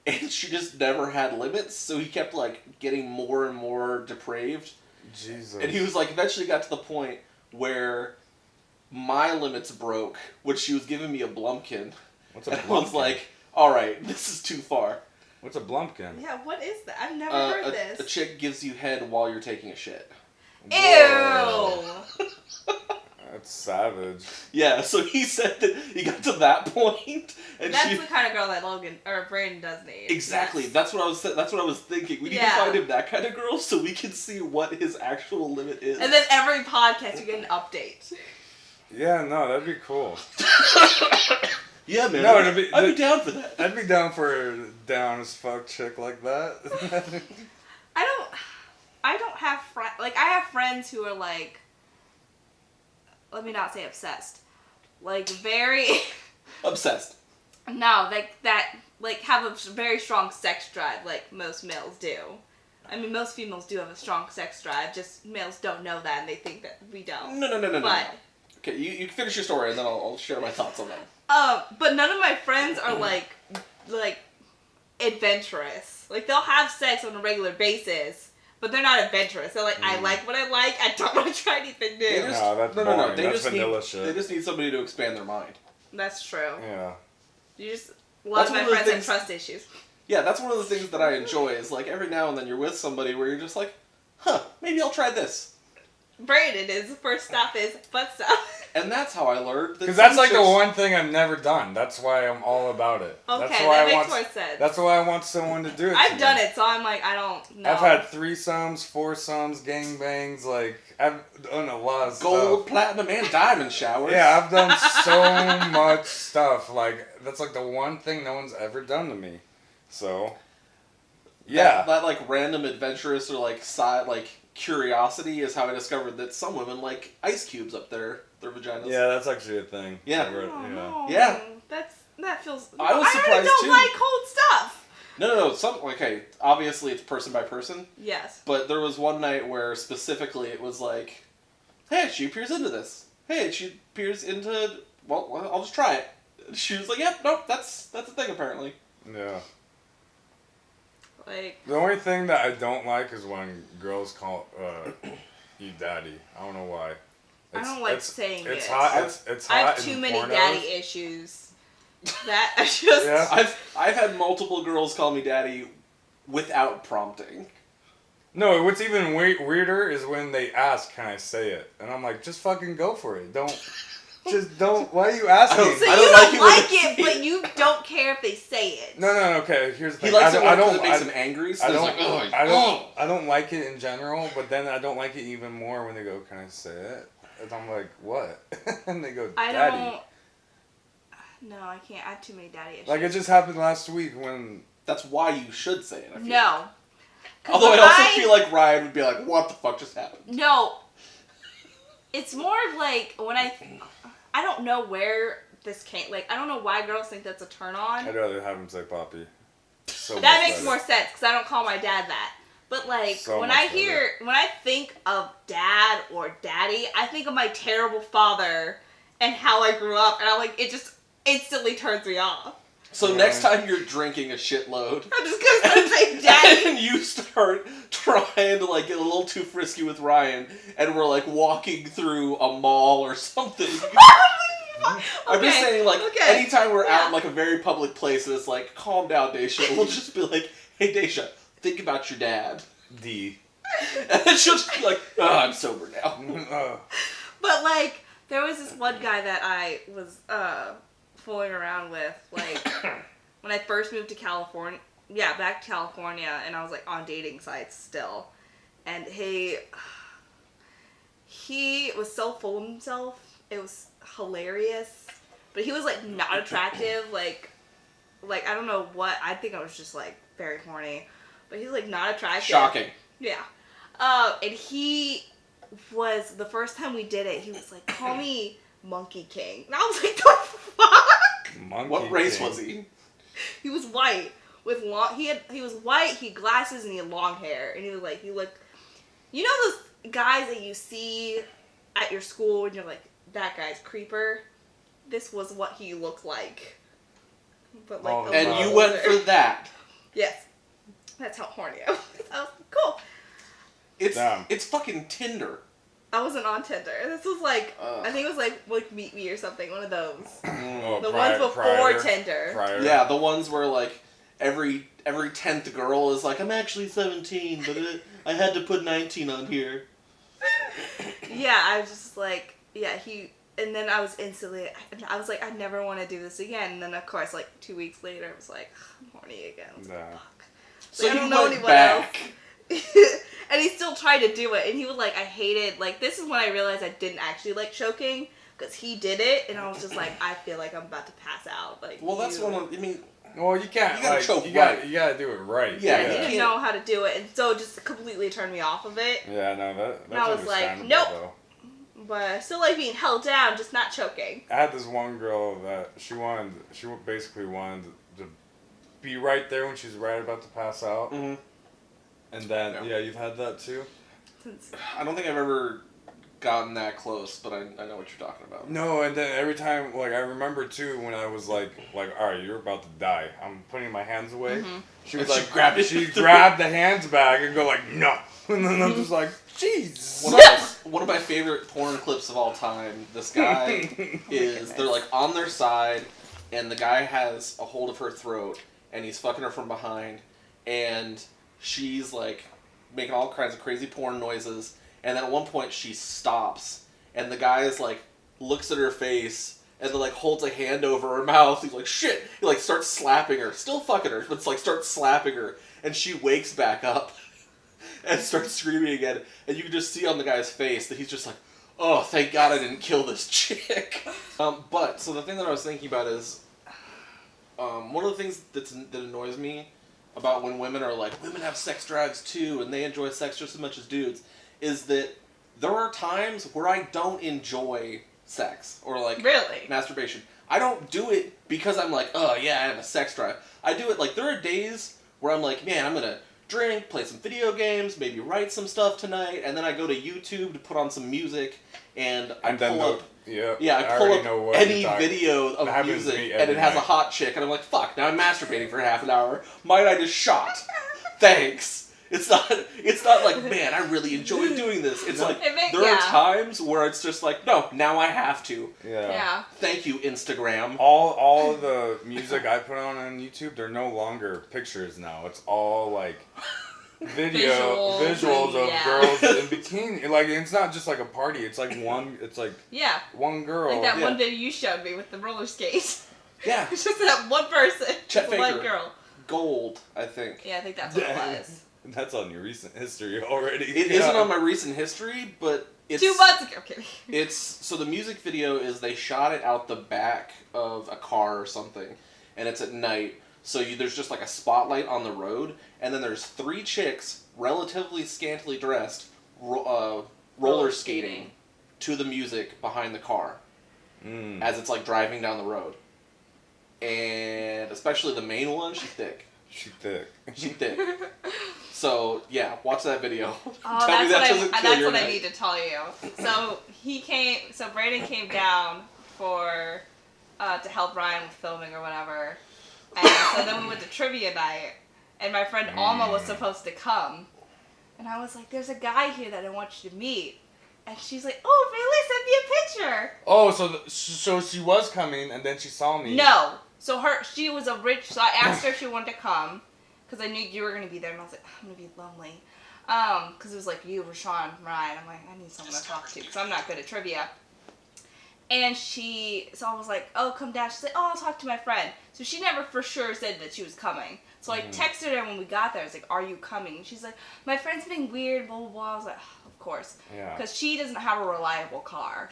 and she just never had limits, so he kept like getting more and more depraved. Jesus. And he was like, eventually got to the point where my limits broke, which she was giving me a Blumpkin. What's a and Blumpkin? I was like, alright, this is too far. What's a Blumpkin? Yeah, what is that? I've never heard this. A chick gives you head while you're taking a shit. Ew! That's savage. Yeah, so he said that he got to that point, and That's the kind of girl that Logan or Brayden does need. Exactly. Yes. That's what I was thinking. We need to find him that kind of girl so we can see what his actual limit is. And then every podcast you get an update. Yeah, no, that'd be cool. Yeah, man. No, I'd be down for that. I'd be down for a down as fuck chick like that. I don't have friends. Like, I have friends who are like, let me not say obsessed. Like, very... Obsessed. No, like, have a very strong sex drive, like most males do. I mean, most females do have a strong sex drive, just males don't know that, and they think that we don't. No. But, No. Okay, you finish your story, and then I'll share my thoughts on that. But none of my friends are, like, adventurous. Like, they'll have sex on a regular basis, but they're not adventurous. They're like, I like what I like, I don't want to try anything new. No, that's No. boring. That's vanilla shit. They just need somebody to expand their mind. That's true. Yeah. A lot of my friends have things- trust issues. Yeah, that's one of the things that I enjoy, is like every now and then you're with somebody where you're just like, maybe I'll try this. Brayden, his first stop is butt stuff. And that's how I learned. Because that's like the one thing I've never done. That's why I'm all about it. Okay, that's why that makes more sense. That's why I want someone to do it. I've done it, so I'm like, I don't know. I've had threesomes, foursomes, gangbangs. Like, I've done a lot of stuff. Gold, platinum, and diamond showers. Yeah, I've done so much stuff. Like, that's like the one thing no one's ever done to me. So, yeah. That like random adventurous or like curiosity is how I discovered that some women like ice cubes up their vaginas. Yeah, that's actually a thing. Yeah. No. Yeah. That feels... I was I surprised, don't too. like cold stuff. No. Okay, obviously it's person by person. Yes. But there was one night where specifically it was like, hey, she peers into this. Hey, she peers into... Well, I'll just try it. She was like, yep, nope, that's a thing apparently. Yeah. Like... The only thing that I don't like is when girls call you daddy. I don't know why. I don't like saying it's it. Hot. It's hot. I have in too many pornos. daddy issues. That I just... Yeah. I've had multiple girls call me daddy without prompting. No, what's even weirder is when they ask, "Can I say it?" And I'm like, "Just fucking go for it. Don't, Why are you asking?" So I you don't don't like like it it, but you don't care if they say it. No. Okay, here's the thing. He likes it I because don't. it makes him angry. So I don't like it in general, but then I don't like it even more when they go, "Can I say it?" And I'm like, "What?" And they go, I "Daddy." don't... No, I can't. I have too many daddy issues. Like, it just happened last week when... That's why you should say it. I feel No. like. Although I also feel like Ryan would be like, what the fuck just happened? No. It's more of like, when I don't know where this came... Like, I don't know why girls think that's a turn on. I'd rather have him say Poppy. So That much makes better. more sense, because I don't call my dad that. But, like, So when much I think of dad or daddy, I think of my terrible father and how I grew up, and I'm like, it instantly turns me off. So next time you're drinking a shitload, I'm just gonna start saying daddy. and you start trying to like get a little too frisky with Ryan, and we're like walking through a mall or something. I'm just saying, like, anytime we're out in like a very public place, and it's like, calm down, Daisha. We'll just be like, hey, Daisha, think about your dad. And then she'll just be like, oh, I'm sober now. But like, there was this one guy that I was fooling around with, like, when I first moved to California. Yeah, back to California, and I was like on dating sites still. And he was so full of himself. It was hilarious. But he was like not attractive. Like I don't know what. I think I was just like very horny. But he's like not attractive. Shocking. Yeah. And he was, the first time we did it, he was like, call me Monkey King. And I was like, the fuck? What race was he? He was white with long. He was white. He had glasses and he had long hair. And he was like, he looked. You know those guys that you see at your school and you're like, that guy's creeper. This was what he looked like. But like, and you went for that. Yes, that's how horny I was. I was cool. It's fucking Tinder. I wasn't on Tinder. This was like, I think it was like Meet Me or something. One of those. The ones before Tinder. Yeah, the ones where like every 10th girl is like, I'm actually 17, but I had to put 19 on here. Yeah, I was just like, yeah, and then I was instantly, I was like, I never want to do this again. And then of course, like 2 weeks later, I was like, I'm horny again. I was like, fuck. So like, I don't you know went anyone back. else. And he still tried to do it, and he was like, I hated, like, this is when I realized I didn't actually like choking, because he did it, and I was just like, I feel like I'm about to pass out. Like, well, that's one of, I mean, well, you can't, you gotta like, choke you right. gotta do it right. Yeah, he didn't know how to do it, and so it just completely turned me off of it. Yeah, no, that's and I was like, nope. Though. But I still like being held down, just not choking. I had this one girl that she basically wanted to be right there when she's right about to pass out. Mm-hmm. And then, yeah, you've had that too? I don't think I've ever gotten that close, but I know what you're talking about. No, and then every time, like, I remember too when I was like, all right, you're about to die. I'm putting my hands away. Mm-hmm. She was like, she grabbed the hands back and go like, no. And then I'm just like, jeez. One of my favorite porn clips of all time, this guy they're like on their side, and the guy has a hold of her throat, and he's fucking her from behind, and she's like making all kinds of crazy porn noises, and then at one point she stops, and the guy is like looks at her face and then like holds a hand over her mouth. He's like, shit. He like starts slapping her, still fucking her, but it's like starts slapping her, and she wakes back up and starts screaming again, and you can just see on the guy's face that he's just like, oh, thank God I didn't kill this chick. But so the thing that I was thinking about is one of the things that annoys me about when women are like, women have sex drives too, and they enjoy sex just as much as dudes, is that there are times where I don't enjoy sex, or like masturbation. I don't do it because I'm like, oh yeah, I have a sex drive. I do it like, there are days where I'm like, man, I'm gonna drink, play some video games, maybe write some stuff tonight, and then I go to YouTube to put on some music, and I pull up any video of music, and it has a hot chick, and I'm like, fuck, now I'm masturbating for half an hour. Might I just shot? Thanks. It's not like, man, I really enjoy doing this. It's like, there are times where it's just like, no, now I have to. Yeah. Thank you, Instagram. All of the music I put on YouTube, they're no longer pictures now. It's all like visuals of girls in bikini. Like, it's not just like a party. It's like one girl. Like that one video you showed me with the roller skates. Yeah. It's just that one person. Chet Faker. One girl. Gold, I think. Yeah, I think that's what it was. That's on your recent history already. It isn't on my recent history, but it's 2 months ago. Okay. So the music video is they shot it out the back of a car or something, and it's at night. So there's just like a spotlight on the road, and then there's 3 chicks, relatively scantily dressed, roller skating to the music behind the car as it's like driving down the road. And especially the main one, she's thick. She's thick. So, yeah, watch that video. Oh, that's what I need to tell you. So, Brandon came down for to help Ryan with filming or whatever. And so then we went to trivia night, and my friend Alma was supposed to come. And I was like, there's a guy here that I want you to meet. And she's like, oh, really? Send me a picture. Oh, so she was coming, and then she saw me. No. So she was so I asked her if she wanted to come, because I knew you were going to be there, and I was like, I'm going to be lonely. Because it was like you, Rashawn, Ryan. I'm like, I need someone to talk to, because I'm not good at trivia. And so I was like, oh, come down. She's like, oh, I'll talk to my friend. So she never for sure said that she was coming. So I texted her when we got there. I was like, are you coming? And she's like, my friend's being weird, blah, blah, blah. I was like, oh, of course. Yeah. Because she doesn't have a reliable car.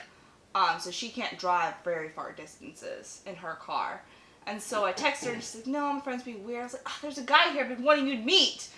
So she can't drive very far distances in her car. And so I texted her, and she's like, no, my friend's being weird. I was like, oh, there's a guy here I've been wanting you to meet,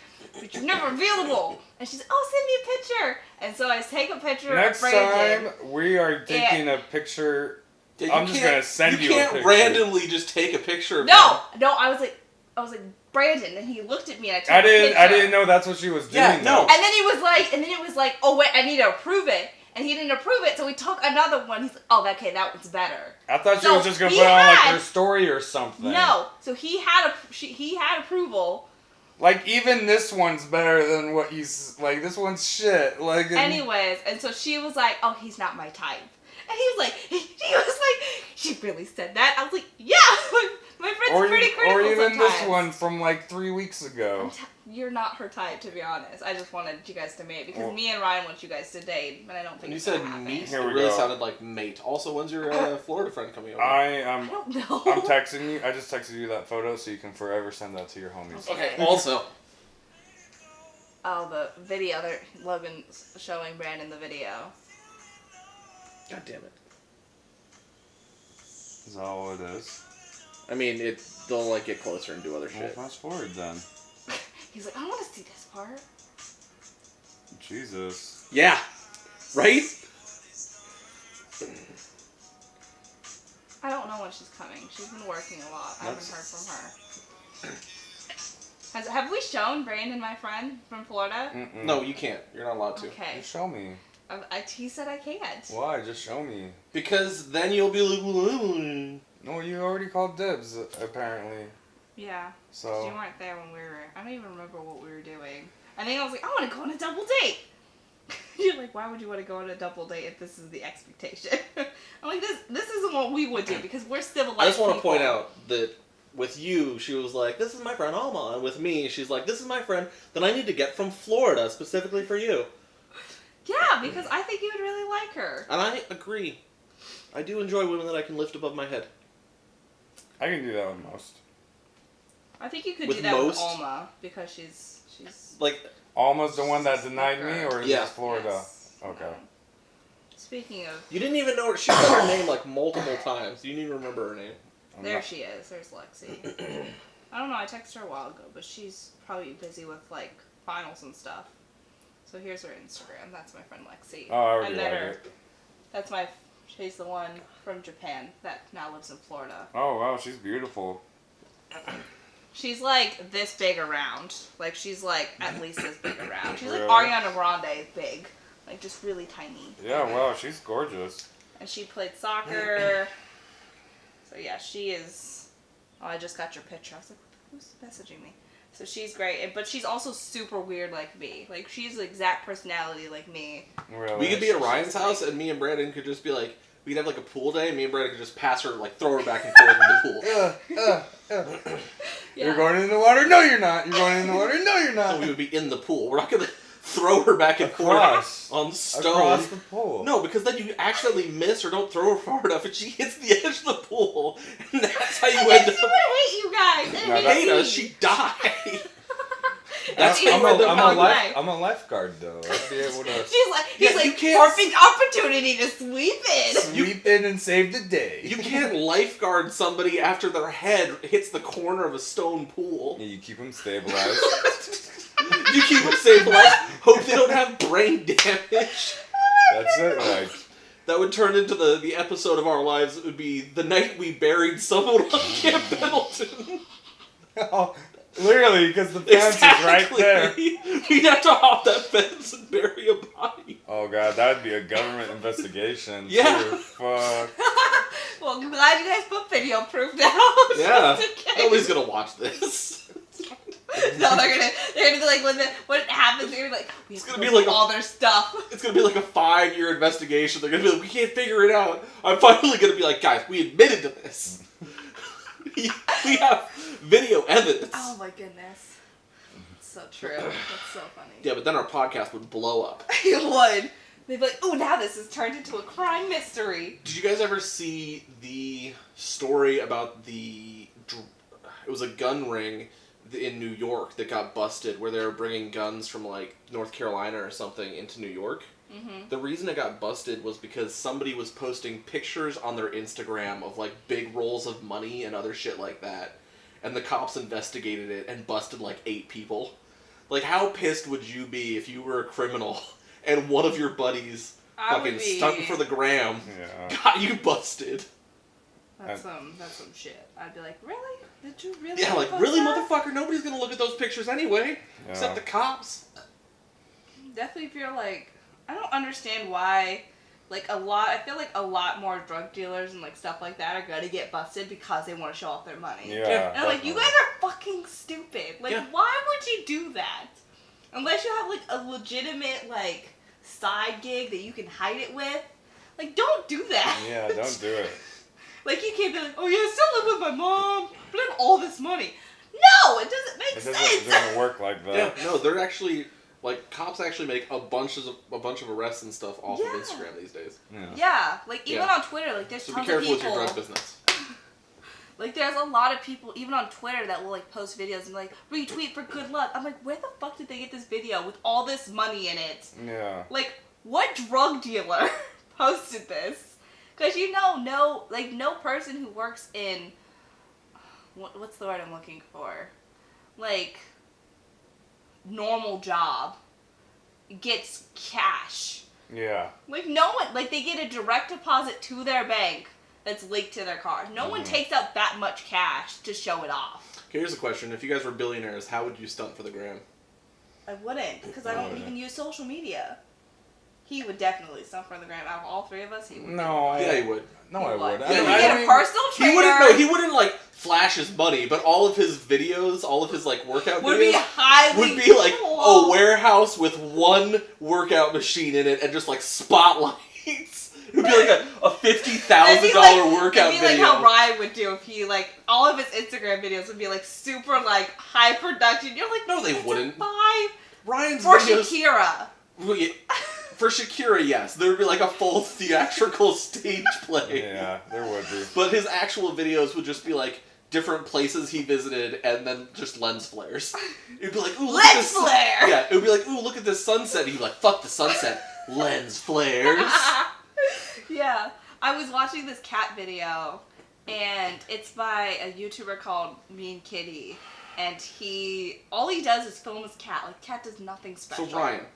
but you're never available. And she's like, oh, send me a picture. And so I take a picture Next of Brandon. time, we are taking a picture. Yeah, I'm just going to send you a picture. You can't randomly just take a picture of No, I was like, Brandon, and he looked at me, and I took a picture. I didn't know that's what she was doing. Yeah, no. And then it was like, oh, wait, I need to approve it. And he didn't approve it, so we took another one. He's like, oh, okay, that one's better. I thought she was just going to put on, like, her story or something. No, so he had approval. Like, even this one's better than what he's, like, this one's shit. Like, Anyways, and so she was like, oh, he's not my type. And he was like, she really said that? I was like, yeah, my friend's pretty critical or even sometimes. this one from, like, 3 weeks ago. You're not her type, to be honest. I just wanted you guys to mate, because me and Ryan want you guys to date, but I don't think When you it's said gonna happen. meet, Here it we really go. sounded like mate. Also, when's your Florida friend coming over? I don't know. I'm texting you. I just texted you that photo so you can forever send that to your homies. Okay. Also. Oh, the video. Logan's showing Brandon the video. God damn it. Is that all it is? I mean, they'll, like, get closer and do other Well, shit. fast forward then. He's like, I want to see this part. Jesus. Yeah. Right? I don't know when she's coming. She's been working a lot. I haven't heard from her. Have we shown Brandon, my friend from Florida? Mm-mm. No, you can't. You're not allowed to. Okay. Just show me. He said I can't. Why? Just show me. Because then you'll be like, No, you already called dibs, apparently. Yeah. So. You weren't there when we were. I don't even remember what we were doing. I think I was like, I want to go on a double date. You're like, why would you want to go on a double date if this is the expectation? I'm like, this isn't what we would do because we're civilized. I just want to people. point out that with you, she was like, this is my friend Alma. And with me, she's like, this is my friend that I need to get from Florida specifically for you. Yeah, because I think you would really like her. And I agree. I do enjoy women that I can lift above my head. I can do that with most. I think you could With do that most? with Alma because she's Like, Almost the one that denied me, or is Yeah. this Florida? Yes. Okay. Speaking of, you didn't even know her. She said her name like multiple times. You didn't even remember her name. there she is. There's Lexi. I don't know. I texted her a while ago, but she's probably busy with like finals and stuff. So here's her Instagram. That's my friend Lexi. Oh, I already met like her. it. That's she's the one from Japan that now lives in Florida. Oh, wow, she's beautiful. She's like this big around. Like she's like at least this big around. She's like Really? Ariana Grande big. Like just really tiny. Yeah, wow, she's gorgeous. And she played soccer. So yeah, she is. Oh, I just got your picture. I was like, who's messaging me? So she's great, but she's also super weird like me. Like she's the exact personality like me. Really? We could be at Ryan's house, and me and Brandon could just be like, we could have like a pool day, and me and Brandon could just pass her, like throw her back and forth in the pool. Yeah. You're going in the water? No, you're not. You're going in the water? No, you're So not. we would be in the pool. We're not gonna throw her back and Across. forth on the stone. Across the pool. No, because then you accidentally miss or don't throw her far enough, and she hits the edge of the pool, and that's how you And end then up. she would hate you guys. No, And Hate me. us, she died. That's how I'm you end up a life. I'm a lifeguard though. I'd be able to She's like, Yeah, he's you like, can't- perfect opportunity to sweep in. sweep in and save the day. You can't lifeguard somebody after their head hits the corner of a stone pool. Yeah, you keep them stabilized. You keep them stabilized. Hope they don't have brain damage. That's it. Like, That would turn into the episode of our lives. It would be the night we buried someone on Camp Pendleton. oh, literally, because the fence is right there. We'd have to hop that fence and bury a body. Oh god, that'd be a government investigation. Yeah. Too. Fuck. Well, I'm glad you guys put video proof now. Yeah. Nobody's gonna watch this. No, they're gonna be like, when it happens, they're gonna be like, it's gonna be like all their stuff. It's gonna be like a 5-year investigation. They're gonna be like, we can't figure it out. I'm finally gonna be like, guys, we admitted to this. We have video evidence. Oh my goodness. It's so true. That's so funny. Yeah, but then our podcast would blow up. It would. They'd be like, oh, now this has turned into a crime mystery. Did you guys ever see the story about it was a gun ring in New York that got busted where they were bringing guns from, like, North Carolina or something into New York? Mm-hmm. The reason it got busted was because somebody was posting pictures on their Instagram of, like, big rolls of money and other shit like that. And the cops investigated it and busted, like, 8 people. Like, how pissed would you be if you were a criminal and one of your buddies stunting for the gram got you busted? That's some shit. I'd be like, really? Did you really? Yeah, like, really, that? Motherfucker? Nobody's gonna look at those pictures anyway. Yeah. Except the cops. Definitely feel like, I don't understand why, like, I feel like a lot more drug dealers and, like, stuff like that are gonna get busted because they want to show off their money. Yeah. And I'm like, you guys are fucking stupid. Like, why would you do that? Unless you have, like, a legitimate, like, side gig that you can hide it with. Like, don't do that. Yeah, don't do it. Like, you can't be like, oh yeah, I still live with my mom, but I have all this money. No, it doesn't make sense. It doesn't work like that. Yeah, no, they're actually, like, cops actually make a bunch of arrests and stuff off of Instagram these days. Yeah, like, even on Twitter, like, there's tons of people. So be careful with your drug business. Like, there's a lot of people, even on Twitter, that will, like, post videos and, like, retweet for good luck. I'm like, where the fuck did they get this video with all this money in it? Yeah. Like, what drug dealer posted this? Because no person who works in, what's the word I'm looking for? Like, normal job gets cash. Yeah. Like, no one, like, they get a direct deposit to their bank that's linked to their card. No one takes out that much cash to show it off. Okay, here's a question. If you guys were billionaires, how would you stunt for the gram? I wouldn't, because I don't even use social media. He would definitely stunt for the gram. Out of all 3 of us, he would. No, he would. No, I would. He would get a personal trainer. He wouldn't, like, flash his money, but all of his videos, all of his, like, workout would videos would be like a warehouse with one workout machine in it and just, like, spotlights. It would be like a $50,000 workout video. It'd be like how Ryan would do if he, like, all of his Instagram videos would be, like, super, like, high production. You're like, no, they wouldn't. Ryan's for videos... Shakira. Well, yeah. For Shakira, yes. There would be like a full theatrical stage play. Yeah, there would be. But his actual videos would just be like different places he visited and then just lens flares. It'd be like, ooh, look at this. Lens flare! Yeah, it would be like, ooh, look at this sunset. And he'd be like, fuck the sunset. Lens flares. Yeah. I was watching this cat video, and it's by a YouTuber called Me and Kitty. And all he does is film his cat. Like, cat does nothing special. So Ryan.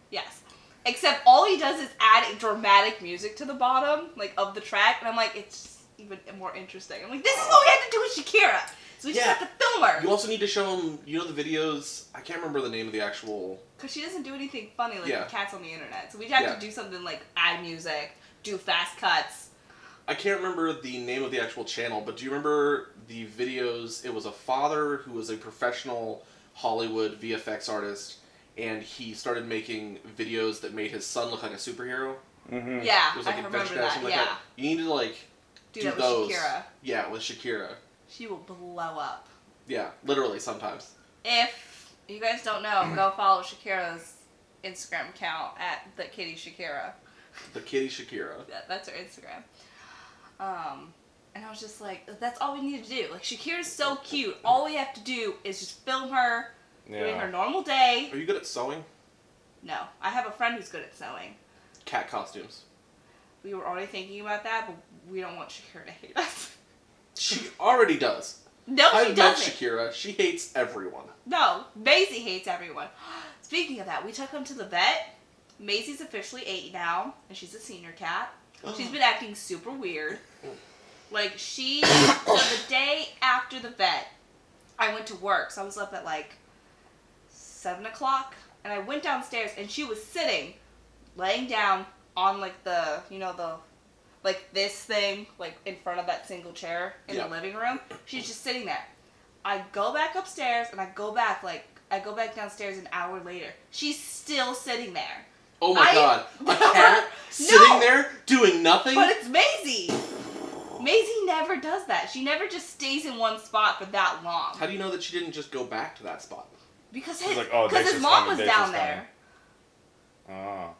Yes. Except all he does is add dramatic music to the bottom, like, of the track. And I'm like, it's just even more interesting. I'm like, this is what we have to do with Shakira. So we just have to film her. You also need to show him, you know the videos, I can't remember the name of the actual... Because she doesn't do anything funny like the cats on the internet. So we have to do something like add music, do fast cuts. I can't remember the name of the actual channel, but do you remember the videos? It was a father who was a professional Hollywood VFX artist, and he started making videos that made his son look like a superhero. Mm-hmm. Yeah, it was like I remember that. Like that. You need to like do that those. With Shakira. Yeah, with Shakira. She will blow up. Yeah, literally sometimes. If you guys don't know, go follow Shakira's Instagram account at the Kitty Shakira. The Kitty Shakira. That's her Instagram. And I was just like, that's all we need to do. Like, Shakira's so cute. All we have to do is just film her doing her normal day. Are you good at sewing? No. I have a friend who's good at sewing. Cat costumes. We were already thinking about that, but we don't want Shakira to hate us. She already does. No, she doesn't. I met Shakira. She hates everyone. No, Maisie hates everyone. Speaking of that, we took him to the vet. Maisie's officially 8 now, and she's a senior cat. She's been acting super weird. Like, so the day after the vet, I went to work, so I was up at like 7 o'clock, and I went downstairs, and she was sitting, laying down on like the like this thing, like in front of that single chair in the living room. She's just sitting there. I go back upstairs and I go back downstairs an hour later. She's still sitting there. Oh my god. A cat sitting there doing nothing? But it's Maisie. Maisie never does that. She never just stays in one spot for that long. How do you know that she didn't just go back to that spot? Because his mom was down there. Oh.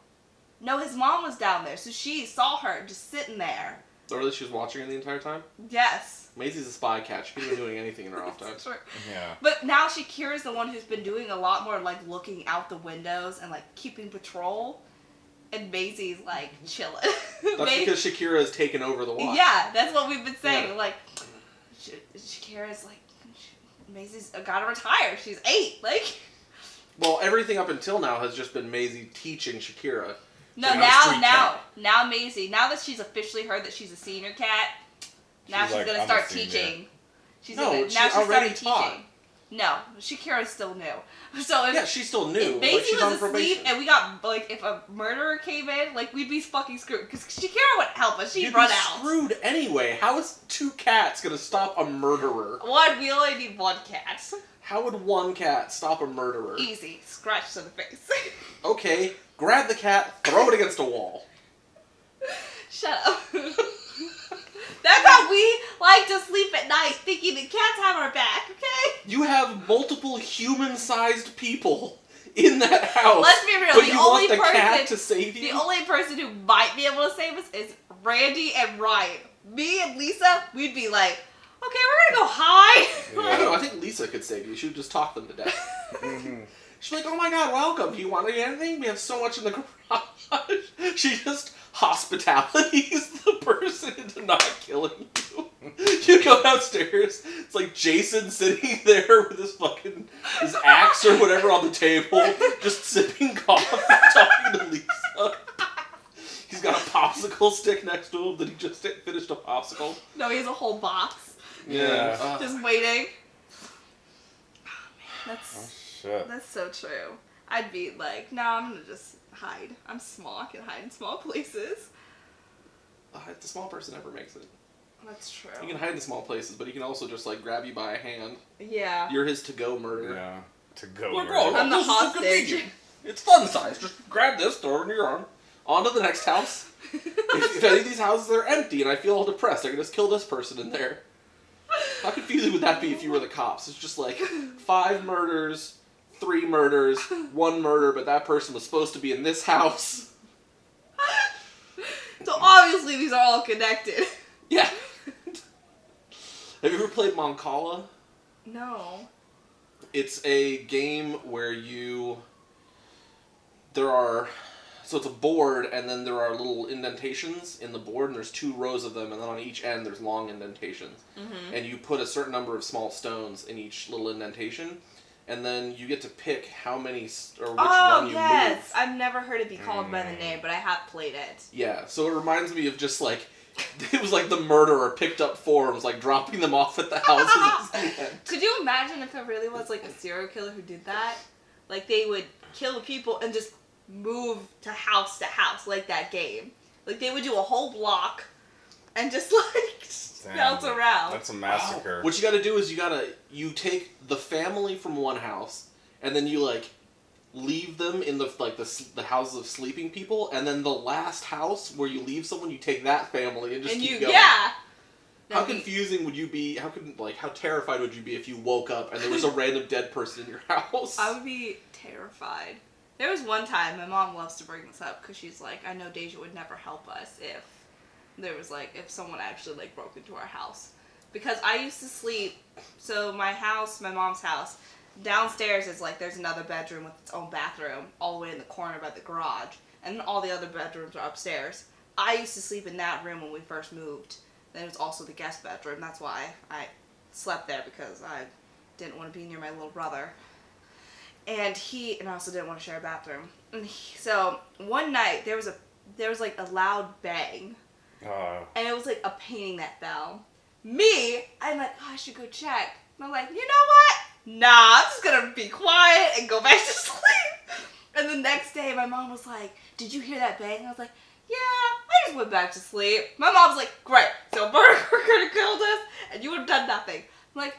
No, his mom was down there, so she saw her just sitting there. So really, she was watching her the entire time? Yes. Maisie's a spy cat. She couldn't be doing anything in her off time. Sure. Yeah. But now Shakira's the one who's been doing a lot more, like, looking out the windows and, like, keeping patrol. And Maisie's, like, chilling. That's because Shakira has taken over the watch. Yeah, that's what we've been saying. Yeah. Like, Shakira's, like, Maisie's gotta retire. She's 8. Like... Well, everything up until now has just been Maisie teaching Shakira. No, now Maisie, now that she's officially heard that she's a senior cat, now she's gonna start teaching. She's already teaching. No, Shakira's still new. So if, she's still new. If Maisie she's was on probation. asleep and we got, like, if a murderer came in, like, we'd be fucking screwed. Because Shakira wouldn't help us. She'd run out. Screwed anyway. How is 2 cats gonna stop a murderer? One, we only need 1 cat. How would 1 cat stop a murderer? Easy. Scratch to the face. Okay, grab the cat, throw it against a wall. Shut up. That's how we like to sleep at night, thinking the cats have our back, okay? You have multiple human-sized people in that house. Let's be real. But you want the cat to save you? The only person who might be able to save us is Randy and Ryan. Me and Lisa, we'd be like, okay, we're gonna go hide. I know, I think Lisa could save you. She would just talk them to death. She's like, oh my god, welcome. Do you want anything? We have so much in the garage. She just hospitalities the person into not killing you. You go downstairs, it's like Jason sitting there with his axe or whatever on the table, just sipping coffee, talking to Lisa. He's got a popsicle stick next to him that he just finished a popsicle. No, he has a whole box. Yeah. Just waiting. Shit. That's so true. I'd be like, no, I'm gonna just hide. I'm small. I can hide in small places. The small person never makes it. That's true. He can hide in small places, but he can also just like grab you by a hand. Yeah. You're his to-go murderer. Yeah. To-go Like, murderer. I'm the hostage. It's fun size. Just grab this, throw it in your arm. On to the next house. if any of these houses are empty and I feel all depressed, I can just kill this person in there. How confusing would that be if you were the cops? It's just like 5 murders, 3 murders, 1 murder, but that person was supposed to be in this house. So obviously these are all connected. Yeah. Have you ever played Moncala? No. It's a game where so it's a board, and then there are little indentations in the board, and there's 2 rows of them, and then on each end there's long indentations. Mm-hmm. And you put a certain number of small stones in each little indentation, and then you get to pick how many, or which one you move. I've never heard it be called by the name, but I have played it. Yeah, so it reminds me of just like, it was like the murderer picked up forms, like dropping them off at the houses. Could you imagine if it really was like a serial killer who did that? Like they would kill people and just move to house, like that game. Like they would do a whole block and just like bounce around. That's a massacre. Wow. What you gotta do is you take the family from one house, and then you like leave them in the houses of sleeping people, and then the last house where you leave someone, you take that family and just keep going. Yeah. How confusing would you be? How terrified would you be if you woke up and there was a random dead person in your house? I would be terrified. There was one time, my mom loves to bring this up because she's like, I know Deja would never help us if there was if someone actually broke into our house. Because I used to sleep, so my mom's house, downstairs is there's another bedroom with its own bathroom all the way in the corner by the garage. And then all the other bedrooms are upstairs. I used to sleep in that room when we first moved. Then it was also the guest bedroom. That's why I slept there, because I didn't want to be near my little brother. And I also didn't want to share a bathroom. So one night there was a loud bang. And it was a painting that fell. I'm like, I should go check. And I'm like, you know what? Nah, I'm just gonna be quiet and go back to sleep. And the next day my mom was like, did you hear that bang? I was like, yeah, I just went back to sleep. My mom's like, great, so Burger could have killed us, and you would have done nothing. I'm like,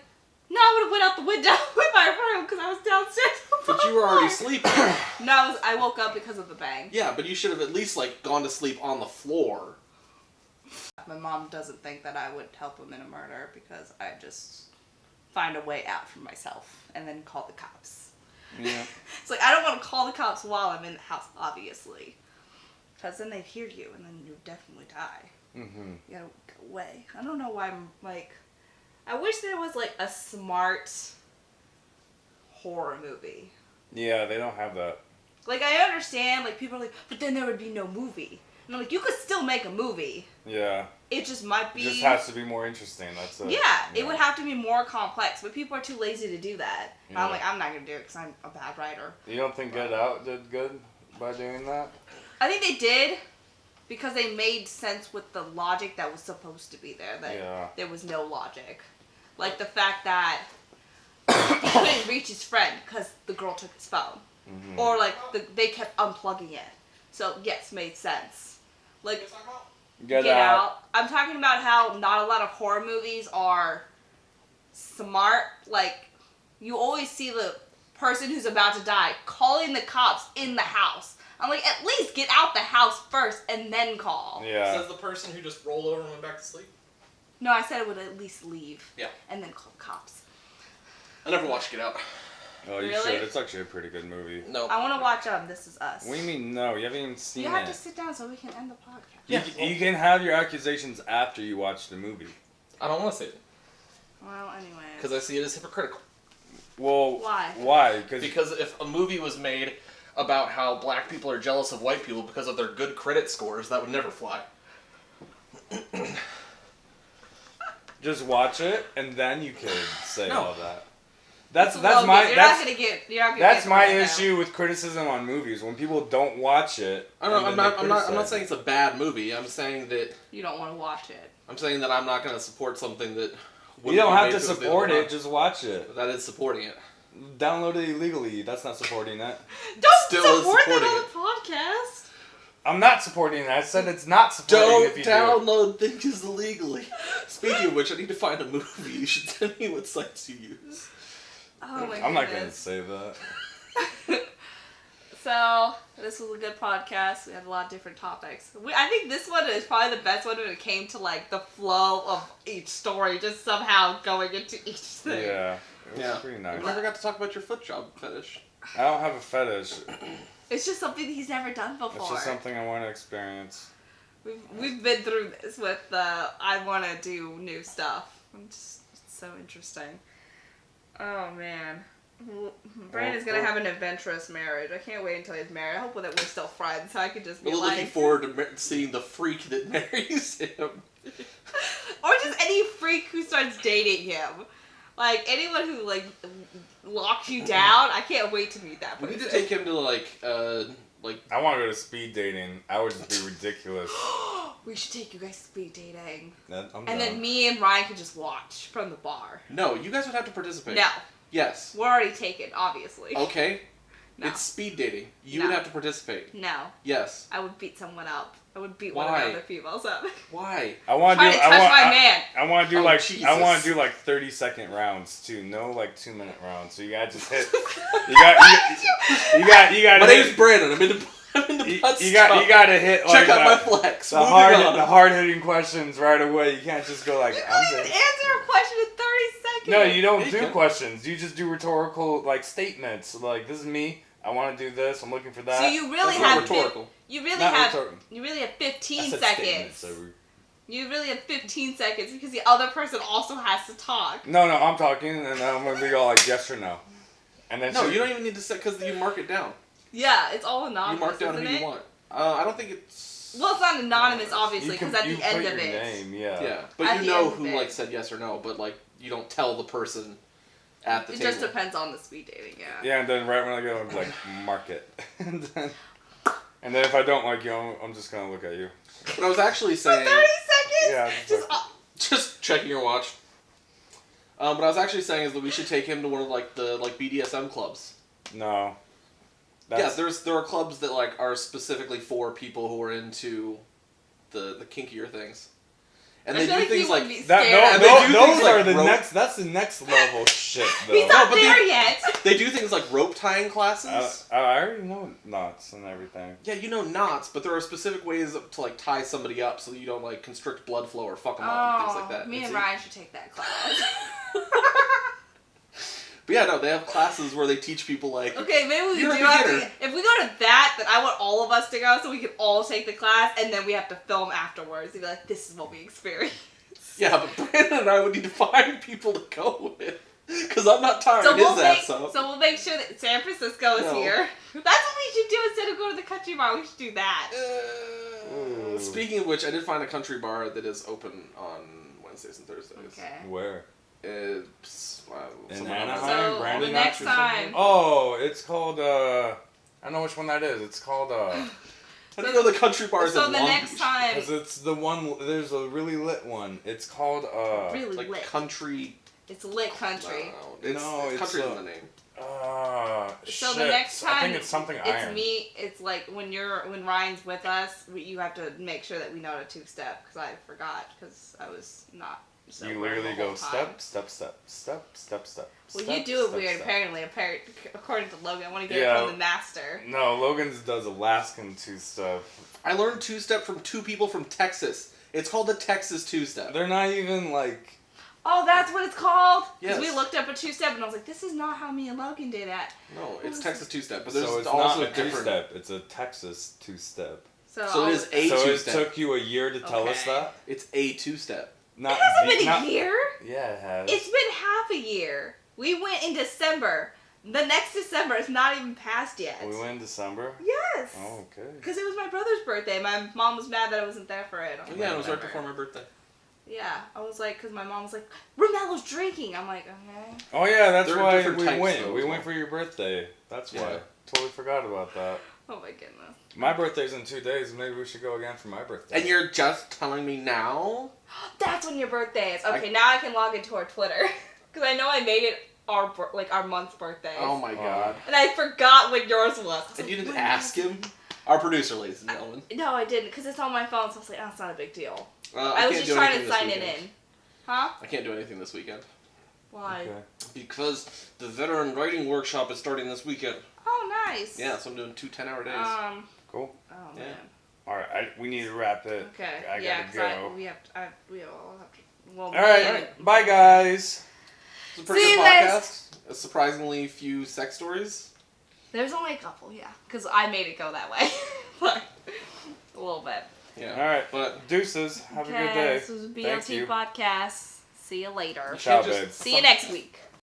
no, I would have went out the window with my room because I was downstairs. But you were already sleeping. No, I woke up because of the bang. Yeah, but you should have at least, like, gone to sleep on the floor. My mom doesn't think that I would help him in a murder because I just find a way out for myself and then call the cops. Yeah. It's like, I don't want to call the cops while I'm in the house, obviously. Because then they'd hear you and then you'd definitely die. Mm-hmm. You gotta go away. I don't know why I'm like... I wish there was like a smart horror movie. Yeah, they don't have that. Like, I understand, like, people are like, but then there would be no movie. And I'm like, you could still make a movie. Yeah. It just might be... It just has to be more interesting, that's it. Yeah, it would have to be more complex, but people are too lazy to do that. Yeah. I'm like, I'm not going to do it because I'm a bad writer. You don't think Get Out did good by doing that? I think they did because they made sense with the logic that was supposed to be there. That there was no logic. Like the fact that he couldn't reach his friend because the girl took his phone. Mm-hmm. Or like they kept unplugging it. So yes, made sense. Like Get Out. I'm talking about how not a lot of horror movies are smart. Like you always see the person who's about to die calling the cops in the house. I'm like, at least get out the house first and then call. Yeah. Says the person who just rolled over and went back to sleep. No, I said it would at least leave. Yeah. And then call the cops. I never watched Get Out. Oh, you Really? should. It's actually a pretty good movie. No. I want to watch This Is Us. What do you mean no? You haven't even seen it. You have to sit down so we can end the podcast. You, you can have your accusations after you watch the movie. I don't want to say it. Well, anyway. Because I see it as hypocritical. Well, why? Why? Because if a movie was made about how black people are jealous of white people because of their good credit scores, that would never fly. Just watch it, and then you could say No. all that. That's You're my not gonna get. that's my issue with criticism on movies. When people don't watch it, I'm not saying it's a bad movie. I'm saying that You don't want to watch it. I'm saying that I'm not going to support something that. You don't have to made support it. Just watch it. That is supporting it. Download it illegally. That's not supporting it. Don't Still support that supporting on it. the podcast. I'm not supporting it. I said it's not supporting Don't if you do. download things illegally. Speaking of which, I need to find a movie. You should tell me what sites you use. Oh my I'm not going to goodness. say that. So, this was a good podcast. We had a lot of different topics. I think this one is probably the best one when it came to, like, the flow of each story, just somehow going into each thing. Yeah. It was pretty nice. We never got to talk about your foot job fetish. I don't have a fetish. It's just something he's never done before. It's just something I want to experience. We've been through this with I want to do new stuff. It's so interesting. Oh, man. Brandon's going to have an adventurous marriage. I can't wait until he's married. I hope that we're still friends so I could just be We're like... looking forward to seeing the freak that marries him. Or just any freak who starts dating him. Like, anyone who, like, locks you down, I can't wait to meet that We person. need to take him to, like... I want to go to speed dating. I would just be ridiculous. We should take you guys speed dating. I'm And then me and Ryan could just watch from the bar. No, you guys would have to participate. No. Yes. We're already taken, obviously. Okay. No. It's speed dating. You No. would have to participate. No. Yes. I would beat someone up. I would beat one of Why? the other females up. Why? I want Trying to to do. touch my man. I want to do Oh, I Jesus. want to do like 30-second rounds too. No, like 2-minute rounds. So you gotta just hit. You got. My name's Brandon. I'm into You butt gotta hit like Check out my flex. the Moving hard on. hitting questions right away. You can't just go like. You I'm don't even just- answer a question in 30 seconds. No, you don't You do can. questions. You just do rhetorical like statements. Like this is me. I want to do this. I'm looking for that. So you really That's not have rhetorical. you really Not have rhetorical. you really have I 15 said seconds. statements, so You really have 15 seconds because the other person also has to talk. No, I'm talking, and then I'm gonna be all like yes or no. And then No, you don't even need to say because you mark it down. Yeah, it's all anonymous, You mark down isn't who it? you want. I don't think it's. Well, it's not anonymous, obviously, You can- because at you the end put of your it. name, yeah. Yeah, but At you the know end who of it. like said yes or no, but like you don't tell the person at the It table. just depends on the speed dating, yeah. Yeah, and then right when I go, I'm like mark it, and then if I don't like you, I'm just gonna look at you. But I was actually For 30 saying, seconds? Yeah, Just, just checking your watch. What I was actually saying is that we should take him to one of like the BDSM clubs. No. Yeah, there are clubs that like are specifically for people who are into the kinkier things. And I they feel do like things you like would be That, scared. And they do those things are like the rope- next. That's the next level shit, though. He's not but they- there yet. they do things like rope tying classes. I already know knots and everything. Yeah, you know knots, but there are specific ways to like tie somebody up so that you don't like constrict blood flow or fuck them up and things like that. Me and see- Ryan should take that class. But yeah, no, they have classes where they teach people like. Okay, maybe we You're a do have beginner. to. If we go to that, then I want all of us to go so we can all take the class, and then we have to film afterwards and be like, "This is what we experienced." Yeah, but Brandon and I would need to find people to go with. Because I'm not tired So his we'll ass up. make sure that San Francisco is No. here. That's what we should do instead of going to the country bar. We should do that. Speaking of which, I did find a country bar that is open on Wednesdays and Thursdays. Okay. Where? It's In somewhere Anaheim? around- So Brandon the next Knox or something? time. Oh, it's called. I know which one that is. It's called. I didn't know the country bars So in the Long next Beach. time, Because it's the one. There's a really lit one. It's called. really Like lit. country. It's lit country. No, it's country in the name. So shit. the next I time, think it's something iron. me. It's like when Ryan's with us, you have to make sure that we know how to two-step because I forgot because I was not. sober You literally the go whole time. step. Well, step, you do it step, weird. step. Apparently, according to Logan, I want to get Yeah. it from the master. No, Logan's does Alaskan two-step. I learned two-step from two people from Texas. It's called the Texas two-step. They're not even like. Oh, that's what it's called? Because Yes. we looked up a two-step and I was like, this is not how me and Logan did it. No, it's Texas two-step, but there's So it's also not a a different. two-step. It's a Texas two-step. So it is a So it two-step. took you a year to tell us Okay. that. It's a two-step. Not It hasn't been not- a year. Yeah, it has. It's been half a year. We went in December. The next December is not even passed yet. We went in December. Yes. Oh, okay. Because it was my brother's birthday. My mom was mad that I wasn't there for it. I'm Oh, like, yeah, it was right whatever. before my birthday. Yeah, I was like, because my mom was like, Romello's drinking. I'm like, okay. Oh yeah, that's There are why different we types, went. though, We as went well. for your birthday. That's why. Yeah. Totally forgot about that. Oh my goodness. My birthday's in 2 days. Maybe we should go again for my birthday. And you're just telling me now? That's when your birthday is. Okay, now I can log into our Twitter. Because I know I made it our month's birthday. Oh my god. And I forgot when yours was. I was And like, you didn't when ask is- him? Our producer, ladies and gentlemen. No, I didn't, because it's on my phone, so I was like, oh, it's not a big deal. I I was can't just do trying anything to this sign it weekend. in. Huh? I can't do anything this weekend. Why? Okay. Because the veteran writing workshop is starting this weekend. Oh, nice. Yeah, so I'm doing 2 10-hour days. Cool. Oh, Yeah. man. All right, we need to wrap it. Okay. I yeah, gotta because go. we all have to. Well, All right, me and- bye guys. It's a pretty See good you guys. podcast. A surprisingly few sex stories. There's only a couple, yeah. Because I made it go that way. But a little bit. Yeah. All right, But deuces. Have a good Okay, day. this was Thank BLT you. Podcast. See you later. Ciao, just- babe. See you next week.